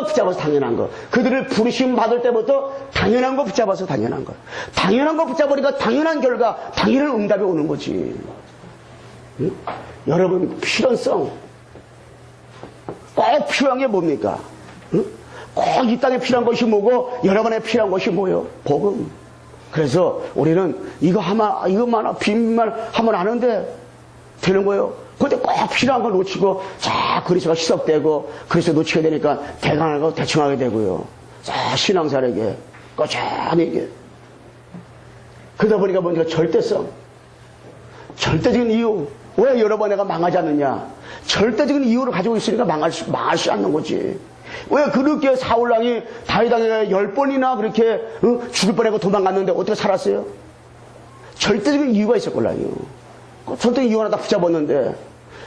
붙잡아서 당연한 것. 그들을 부르심 받을 때부터 당연한 것 붙잡아서 당연한 것. 당연한 것 붙잡으니까 당연한 결과, 당연한 응답이 오는 거지. 응? 여러분, 필연성. 꼭 필요한 게 뭡니까? 응? 꼭 이 땅에 필요한 것이 뭐고, 여러분에 필요한 것이 뭐요? 복음. 그래서 우리는 이것만 비밀만 하면 아는데 되는 거예요. 근데 꼭 필요한 걸 놓치고, 자, 그리스도가 희석되고, 그리스도 놓치게 되니까 대강하고 대충하게 되고요. 자, 신앙사에게 꾸준히 이게. 그러다 보니까 뭔가 절대성. 절대적인 이유. 왜 여러 번 내가 망하지 않느냐? 절대적인 이유를 가지고 있으니까 망할 수 않는 거지. 왜 그렇게 사울왕이 다윗왕에게 10번이나 그렇게 죽을 뻔하고 도망갔는데 어떻게 살았어요? 절대적인 이유가 있었걸라요. 절대적인 이유 하나 다 붙잡았는데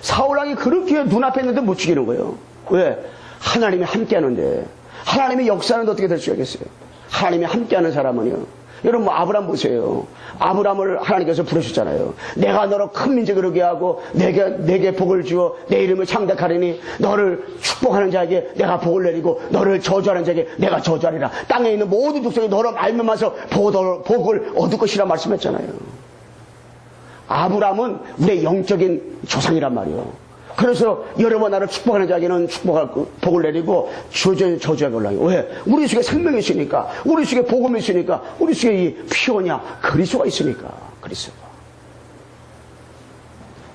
사울왕이 그렇게 눈앞에 있는데 못 죽이는 거예요. 왜? 하나님이 함께하는데. 하나님의 역사는 어떻게 될 수 있겠어요? 하나님이 함께하는 사람은요. 여러분, 뭐 아브람 보세요. 아브람을 하나님께서 부르셨잖아요. 내가 너로 큰 민족을 이루게 하고 내게 복을 주어 내 이름을 창대하리니 너를 축복하는 자에게 내가 복을 내리고 너를 저주하는 자에게 내가 저주하리라. 땅에 있는 모든 족속이 너로 말미암아서 복을 얻을 것이라 말씀했잖아요. 아브람은 우리의 영적인 조상이란 말이에요. 그래서 여러분 나를 축복하는 자에게는 복을 내리고 저주하게 올라요. 왜? 우리 속에 생명이 있으니까, 우리 속에 복음이 있으니까, 우리 속에 이 피오냐 그리스도가 있으니까. 그리스도가.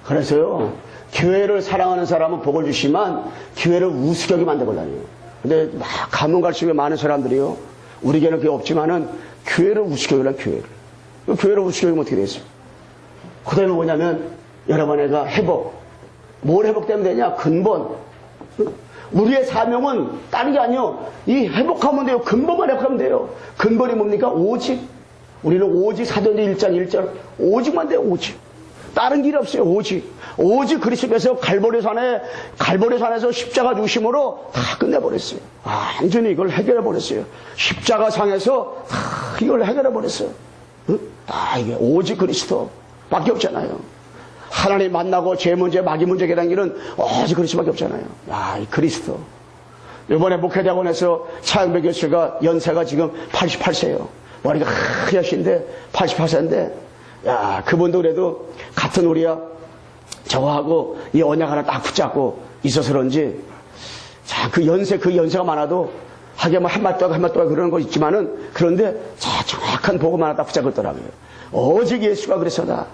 그래서요, 교회를 사랑하는 사람은 복을 주시만 교회를 우습게 만들거든요. 근데 막 가면 갈수록 많은 사람들이요, 우리 교회는 그게 없지만은 교회를 우습게 하려고 교회를. 교회를 우습게 하면 어떻게 되겠어요? 그 다음에 뭐냐면 여러분에게 회복. 뭘 회복되면 되냐? 근본. 우리의 사명은 다른 게 아니요. 이 회복하면 돼요. 근본만 회복하면 돼요. 근본이 뭡니까? 오직. 우리는 오직 사도행전 1장 1절. 오직만 돼요. 오직. 다른 길이 없어요. 오직. 오직 그리스도께서 갈보리산에서 십자가 주심으로 다 끝내버렸어요. 완전히 이걸 해결해버렸어요. 십자가 상에서 다 이걸 해결해버렸어요. 다 이게 오직 그리스도 밖에 없잖아요. 하나님 만나고 죄 문제, 마귀 문제 해결하는 길은 오직 그리스도밖에 없잖아요. 이 그리스도. 이번에 목회대학원에서 차영배 교수가 연세가 지금 88세예요. 머리가 하얗신데 88세인데, 그분도 그래도 같은 우리야 저하고 이 언약 하나 딱 붙잡고 있어서 그런지, 그 연세가 많아도 하게 뭐 한마디 또 그러는 거 있지만은, 그런데 정확한 복음 하나 딱 붙잡고 있더라고요. 오직 예수가 그리스도다.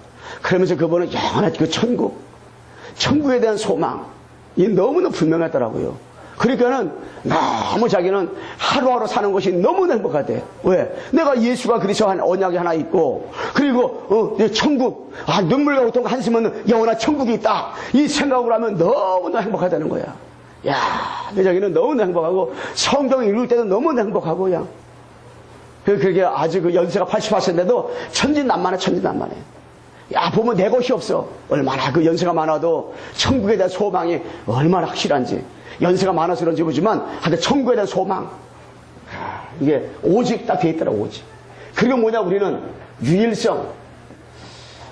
그러면서 그분은 영원한 그 천국에 대한 소망이 너무나 분명하더라고요. 그러니까는 너무 자기는 하루하루 사는 것이 너무나 행복하대. 왜? 내가 예수가 그리스도 한 언약이 하나 있고, 그리고 천국, 눈물과 고통과 한숨은 영원한 천국이 있다. 이 생각을 하면 너무나 행복하다는 거야. 야, 저기는 너무 행복하고, 성경 읽을 때도 너무 행복하고, 그냥. 그게 아주 그 연세가 88세인데도 천진난만해, 천진난만해. 야, 보면 내 것이 없어. 얼마나 그 연세가 많아도 천국에 대한 소망이 얼마나 확실한지. 연세가 많아서 그런지 모르지만, 하여튼 천국에 대한 소망. 이게 오직 딱 돼 있더라, 오직. 그리고 뭐냐, 우리는 유일성.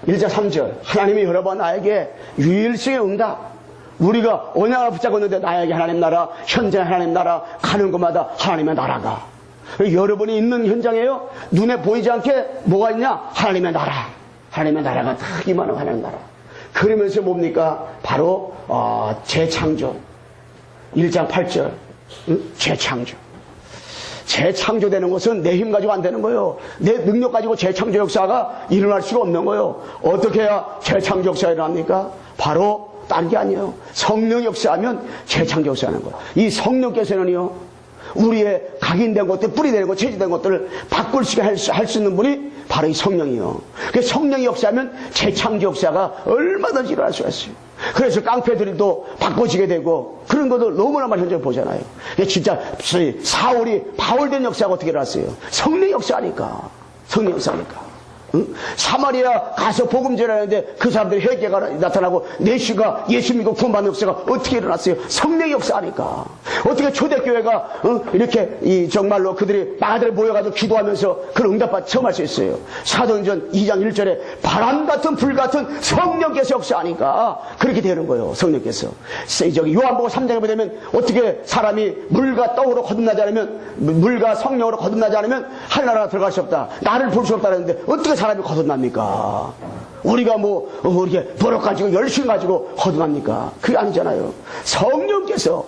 1절, 3절. 하나님이 여러 번 나에게 유일성의 응답. 우리가 언약을 붙잡고 있는데 나에게 하나님 나라, 현재 하나님 나라, 가는 곳마다 하나님의 나라가. 여러분이 있는 현장에요, 눈에 보이지 않게 뭐가 있냐? 하나님의 나라. 하나님의 나라가 딱 임하는 하나님의 나라. 그러면서 뭡니까? 바로 재창조. 1장 8절. 재창조. 재창조되는 것은 내 힘 가지고 안 되는 거예요. 내 능력 가지고 재창조 역사가 일어날 수가 없는 거예요. 어떻게 해야 재창조 역사가 일어납니까? 바로 다른 게 아니에요. 성령 역사하면 재창조 역사하는 거예요. 이 성령께서는요, 우리의 각인된 것들, 뿌리되는 것, 체질된 것들을 바꿀 수 있게 할 수 있는 분이 바로 이 성령이요. 그 성령이 역사하면 재창조 역사가 얼마든지 일어날 수가 있어요. 그래서 깡패들도 바꿔지게 되고 그런 것도 너무나 많이 현재 보잖아요. 진짜 사울이 바울된 역사가 어떻게 일어났어요? 성령 역사하니까. 성령 역사하니까. 응? 사마리아 가서 복음 전하는데 그 사람들이 회개가 나타나고 내시가 예수 믿고 구원받는 역사가 어떻게 일어났어요? 성령의 역사하니까. 어떻게 초대교회가 이렇게 정말로 그들이 마가들에 모여가지고 기도하면서 그런 응답받아 처음 할 수 있어요. 사도행전 2장 1절에 바람 같은 불 같은 성령께서 역사하니까 그렇게 되는 거예요. 성령께서. 요한복음 3장에 보면 어떻게 사람이 물과 떡으로 거듭나지 않으면, 물과 성령으로 거듭나지 않으면 하늘나라가 들어갈 수 없다. 나를 볼 수 없다는데 어떻게 사람이 거듭납니까? 우리가 이렇게 버럭 가지고 열심 가지고 거듭납니까? 그게 아니잖아요. 성령께서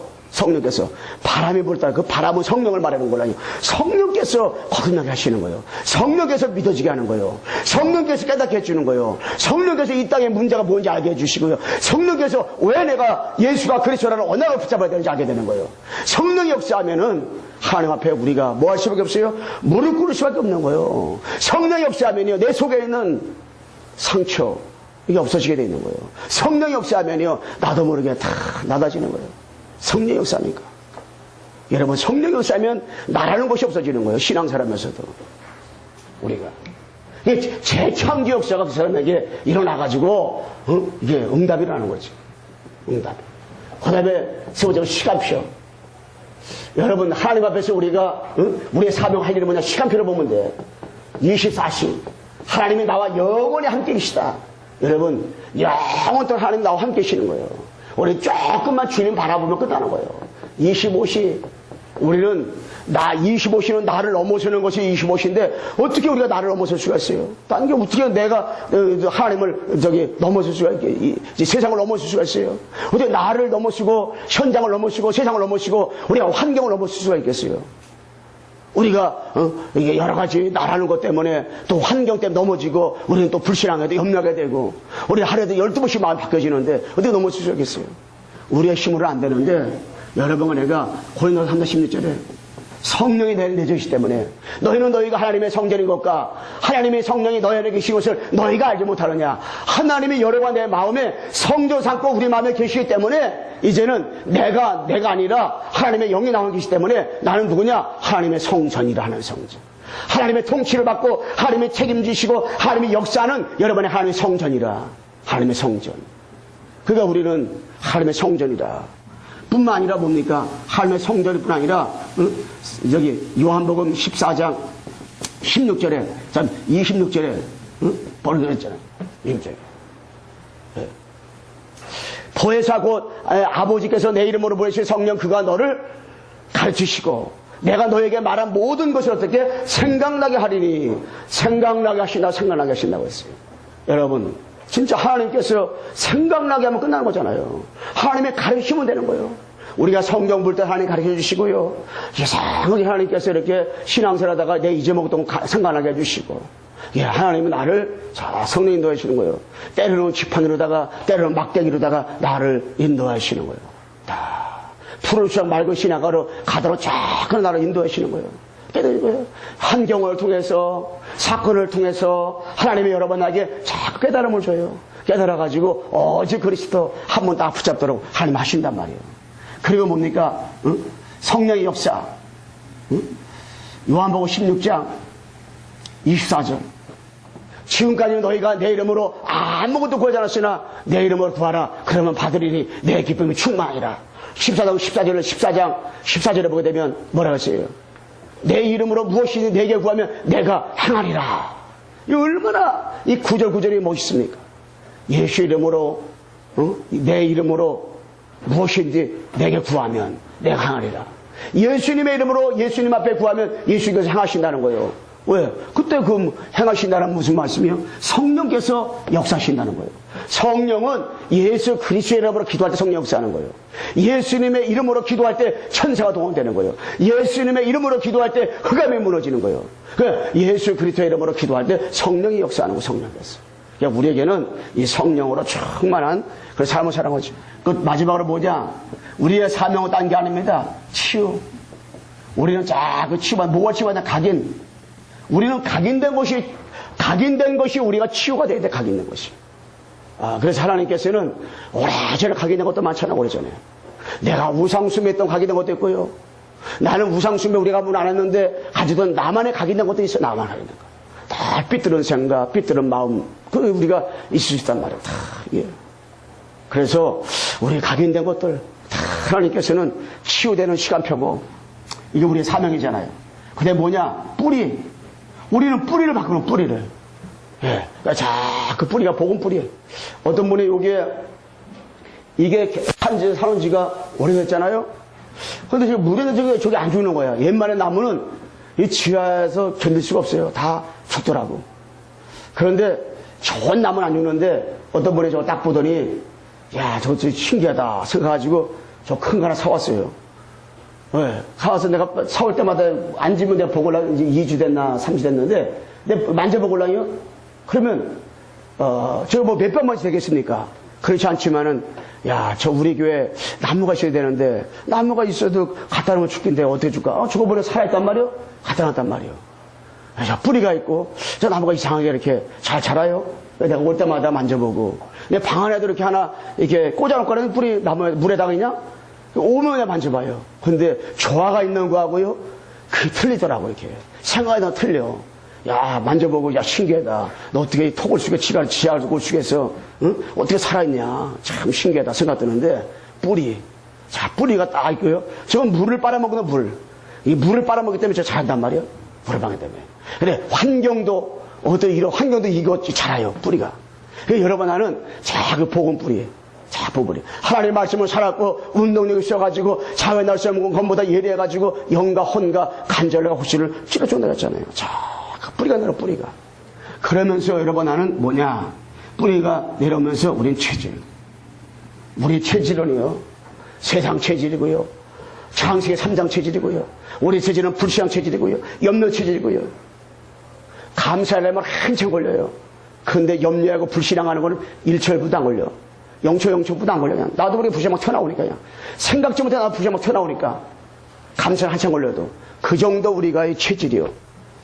바람이 불다. 그 바람은 성령을 말하는 거라요. 성령께서 거듭나게 하시는 거예요. 성령께서 믿어지게 하는 거예요. 성령께서 깨닫게 해주는 거예요. 성령께서 이 땅의 문제가 뭔지 알게 해주시고요. 성령께서 왜 내가 예수가 그리스도라는 언약을 붙잡아야 되는지 알게 되는 거예요. 성령이 역사하면은 하나님 앞에 우리가 뭐 할 수밖에 없어요? 무릎 꿇을 수밖에 없는 거예요. 성령이 역사하면요, 내 속에 있는 상처 이게 없어지게 돼 있는 거예요. 성령이 역사하면요, 나도 모르게 다 낮아지는 거예요. 성령 역사니까. 여러분, 성령 역사하면 나라는 것이 없어지는 거예요. 신앙사람에서도. 우리가. 이게 재창조 역사가 그 사람에게 일어나가지고, 이게 응답이라는 거지. 응답. 그 다음에 세 번째로 시간표. 여러분, 하나님 앞에서 우리가, 우리의 사명 할 일은 뭐냐? 시간표를 보면 돼. 24시. 하나님이 나와 영원히 함께 계시다. 여러분, 영원토록 하나님 나와 함께 계시는 거예요. 우리 조금만 주님 바라보면 끝나는 거예요. 25시. 우리는 25시는 나를 넘어서는 것이 25시인데 어떻게 우리가 나를 넘어설 수가 있어요? 딴 게 어떻게 내가 하나님을 넘어설 수가 있게, 세상을 넘어설 수가 있어요? 어떻게 나를 넘어서고 현장을 넘어서고 세상을 넘어서고 우리가 환경을 넘어설 수가 있겠어요? 우리가 이게 여러 가지 나라는 것 때문에 또 환경 때문에 넘어지고 우리는 또 불신앙에도 염려하게 되고 우리 하루에도 12번씩 마음이 바뀌어지는데 어떻게 넘어질 수 있겠어요? 우리의 힘으로는 안 되는데 여러분과 내가 고린도서 3장 16절에 성령이 내주시기 때문에 너희는 너희가 하나님의 성전인 것과 하나님의 성령이 너희 안에 계신 것을 너희가 알지 못하느냐. 하나님이 여러분과 내 마음에 성전 삼고 우리 마음에 계시기 때문에 이제는 내가 아니라 하나님의 영이 나와 계시기 때문에 나는 누구냐? 하나님의 성전이라 하는 성전. 하나님의 통치를 받고 하나님이 책임지시고 하나님이 역사하는 여러분의 하나님의 성전이라. 하나님의 성전. 그러니까 우리는 하나님의 성전이다. 뿐만 아니라 뭡니까? 하나님의 성전일 뿐 아니라 여기 요한복음 14장 16절에 26절에 번역했잖아요. 26절에 보혜사 곧 아버지께서 내 이름으로 보내실 성령 그가 너를 가르치시고 내가 너에게 말한 모든 것을 어떻게 생각나게 하리니. 생각나게 하신다고 했어요. 여러분, 진짜 하나님께서 생각나게 하면 끝나는 거잖아요. 하나님의 가르치면 되는 거예요. 우리가 성경 볼 때 하나님 가르쳐 주시고요. 이상하게 하나님께서 이렇게 신앙생활하다가 내 잊어먹었던 거 생각나게 해주시고, 예, 하나님은 나를 성령 인도하시는 거예요. 때로는 지팡이로다가 때로는 막대기로다가 나를 인도하시는 거예요. 푸른 수작 맑은 시내가로 가다로 쫙 나를 인도하시는 거예요. 깨달은 거예요. 환경을 통해서 사건을 통해서 하나님이 여러분 나에게 자꾸 깨달음을 줘요. 깨달아가지고 오직 그리스도 한 번 딱 붙잡도록 하나님 하신단 말이에요. 그리고 뭡니까? 성령의 역사. 요한복음 16장 24절. 지금까지 너희가 내 이름으로 아무것도 구하지 않았으나 내 이름으로 구하라. 그러면 받으리니 내 기쁨이 충만하리라. 14장 14절에 보게 되면 뭐라고 했어요? 내 이름으로 무엇이든 내게 구하면 내가 행하리라. 이 얼마나 이 구절이 멋있습니까? 예수 이름으로 내 이름으로 무엇인지 내게 구하면 내가 행하리라. 예수님의 이름으로 예수님 앞에 구하면 예수님께서 행하신다는 거예요. 왜? 그때 그 행하신다는 무슨 말씀이요? 성령께서 역사하신다는 거예요. 성령은 예수 그리스도의 이름으로 기도할 때 성령 역사하는 거예요. 예수님의 이름으로 기도할 때 천사가 동원되는 거예요. 예수님의 이름으로 기도할 때 흑암이 무너지는 거예요. 예수 그리스도의 이름으로 기도할 때 성령이 역사하는 거예요. 성령께서. 그러니까 우리에게는 이 성령으로 충만한 그 삶을 사는 거지. 그 마지막으로 뭐냐? 우리의 사명은 딴 게 아닙니다. 치유. 우리는 그 치유만 뭐가 치유하냐? 각인. 우리는 각인된 것이 우리가 치유가 돼야 돼. 각인된 것이. 그래서 하나님께서는 오래전에 각인된 것도 많잖아요. 오래전에. 내가 우상숭배 했던 각인된 것도 있고요. 나는 우상숭배 우리가 문 안 했는데 가지던 나만의 각인된 것도 있어. 나만 각인된 거. 다 삐뚤은 생각, 삐뚤은 마음, 그 우리가 있을 수 있단 말이에요. 다, 예. 그래서 우리 각인된 것들 다 하나님께서는 치유되는 시간표고 이게 우리의 사명이잖아요. 근데 뭐냐? 뿌리. 우리는 뿌리를 바꾸는 뿌리를. 예. 그 뿌리가 복음 뿌리예요. 어떤 분이 이게 사는 지가 오래됐잖아요. 근데 지금 물에는 저기 안 죽는 거야. 옛말에 나무는 이 지하에서 견딜 수가 없어요. 다 죽더라고. 그런데 좋은 나무는 안 죽는데 어떤 분이 저거 딱 보더니 야, 저거 신기하다 생각해가지고 저 큰 거 하나 사왔어요. 네, 사와서 내가 사올 때마다 앉으면 내가 보고라고 이제 2주 됐나 3주 됐는데 내가 만져보고라요. 그러면 저거 뭐 몇 번만이 되겠습니까? 그렇지 않지만은 야, 저 우리 교회 나무가 있어야 되는데 나무가 있어도 갖다 놓으면 죽긴데 어떻게 줄까? 저거 보내 살아있단 말이요? 갖다 놨단 말이요. 자, 뿌리가 있고 저 나무가 이상하게 이렇게 잘 자라요. 내가 올 때마다 만져보고 내 방 안에도 이렇게 하나 이렇게 꽂아놓고 하는 뿌리 나무에 물에다가 있냐? 오면 내가 만져봐요. 근데 조화가 있는 거하고요 그게 틀리더라고. 이렇게 생각이 다 틀려. 야, 만져보고 야, 신기하다. 너 어떻게 톡을 쓰게 지하를 쓰겠어? 응? 어떻게 살아있냐? 참 신기하다 생각 드는데 뿌리. 자, 뿌리가 딱 있고요. 저건 물을 빨아먹는 물. 이 물을 빨아먹기 때문에 저 자란단 말이에요. 물을 방기 때문에. 근데 환경도 이런 환경도 이거 자라요. 뿌리가. 그래서 여러분 나는 그 복음 뿌리. 복음 뿌리. 하나님의 말씀을 살았고 운동력이 있어가지고 자외 날씨는 것보다 예리해가지고 영과 혼과 간절과 호시를 찔러준다 했잖아요. 그 뿌리가 내려 뿌리가. 그러면서 여러분 나는 뭐냐? 뿌리가 내려오면서 우린 체질. 우리 체질은요 세상 체질이고요. 창세기 3장 체질이고요. 우리 체질은 불신앙 체질이고요. 염려 체질이고요. 감사하려면 한참 걸려요. 근데 염려하고 불신앙하는 거는 일철부도 안 걸려. 영초부도 안 걸려. 그냥. 나도 모르게 불신앙 막 튀어나오니까. 그냥. 생각지 못해 나도 불신앙 막 튀어나오니까. 감사는 한참 걸려도. 그 정도 우리가 체질이요.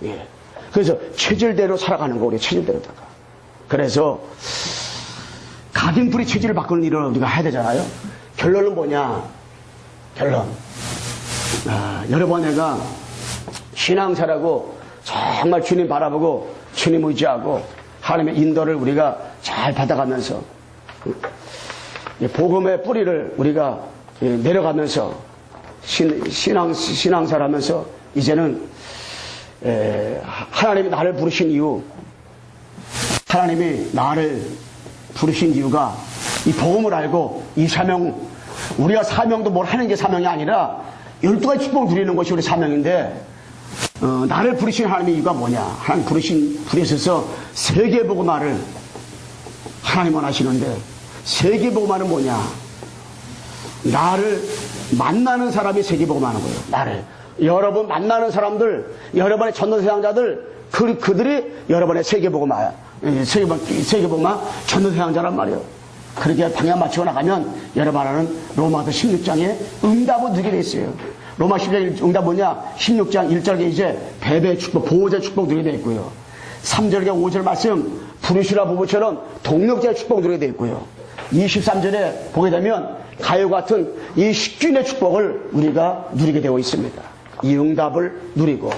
예. 그래서 체질대로 살아가는 거, 우리 체질대로다가. 그래서 각인뿌리 체질을 바꾸는 일을 우리가 해야 되잖아요. 결론은 뭐냐? 결론. 여러분 내가 신앙사라고 정말 주님 바라보고 주님 의지하고 하나님의 인도를 우리가 잘 받아가면서 복음의 뿌리를 우리가 내려가면서 신앙사라면서 이제는 하나님이 나를 부르신 이유, 하나님이 나를 부르신 이유가 이 복음을 알고 이 사명, 우리가 사명도 뭘 하는 게 사명이 아니라 12가지 축복을 누리는 것이 우리 사명인데 나를 부르신 하나님의 이유가 뭐냐? 하나님 부르셔서 세계복음화를 하나님 원하시는데 세계복음화는 뭐냐? 나를 만나는 사람이 세계복음화하는 거예요. 나를. 여러분 만나는 사람들, 여러분의 전도사역자들, 그들이 여러분의 세계복음화 전도사역자란 말이에요. 그렇게 방향 맞추고 나가면 여러분은 로마서 16장에 응답을 누리게 돼 있어요. 로마 16장 응답 뭐냐? 16장 1절에 이제 배배의 축복, 보호자의 축복 누리게 돼 있고요. 3절에 5절 말씀 부르시라 부부처럼 동력자의 축복 누리게 돼 있고요. 23절에 보게 되면 가요 같은 이 식주인의 축복을 우리가 누리게 되어 있습니다. 이 응답을 누리고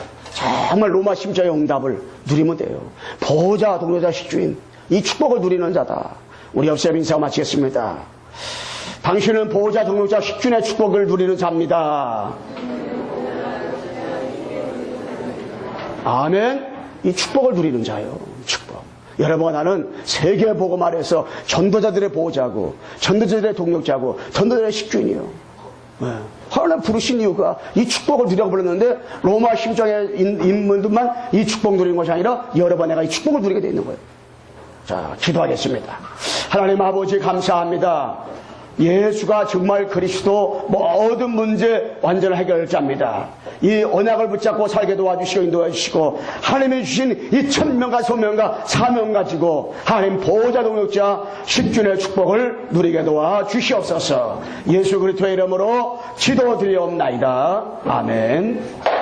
정말 로마 심자의 응답을 누리면 돼요. 보호자, 동료자, 식주인 이 축복을 누리는 자다. 우리 옆사람 인사 마치겠습니다. 당신은 보호자, 동료자, 식주인의 축복을 누리는 자입니다. 아멘. 이 축복을 누리는 자예요. 축복. 여러분, 나는 세계 복음 아래서 전도자들의 보호자고, 전도자들의 동력자고, 전도자들의 식주인이요. 네. 하나님 부르신 이유가 이 축복을 누리라고 불렀는데 로마 심정의 인물들만 이 축복 누리는 것이 아니라 여러 번 내가 이 축복을 누리게 되어 있는 거예요. 자, 기도하겠습니다. 하나님 아버지 감사합니다. 예수가 정말 그리스도 모든 문제 완전 해결자입니다. 이 언약을 붙잡고 살게 도와주시고 인도해 주시고 하나님이 주신 이 천명과 소명과 사명 가지고 하나님 보호자 동역자 식주의 축복을 누리게 도와 주시옵소서. 예수 그리스도의 이름으로 기도드리옵나이다. 아멘.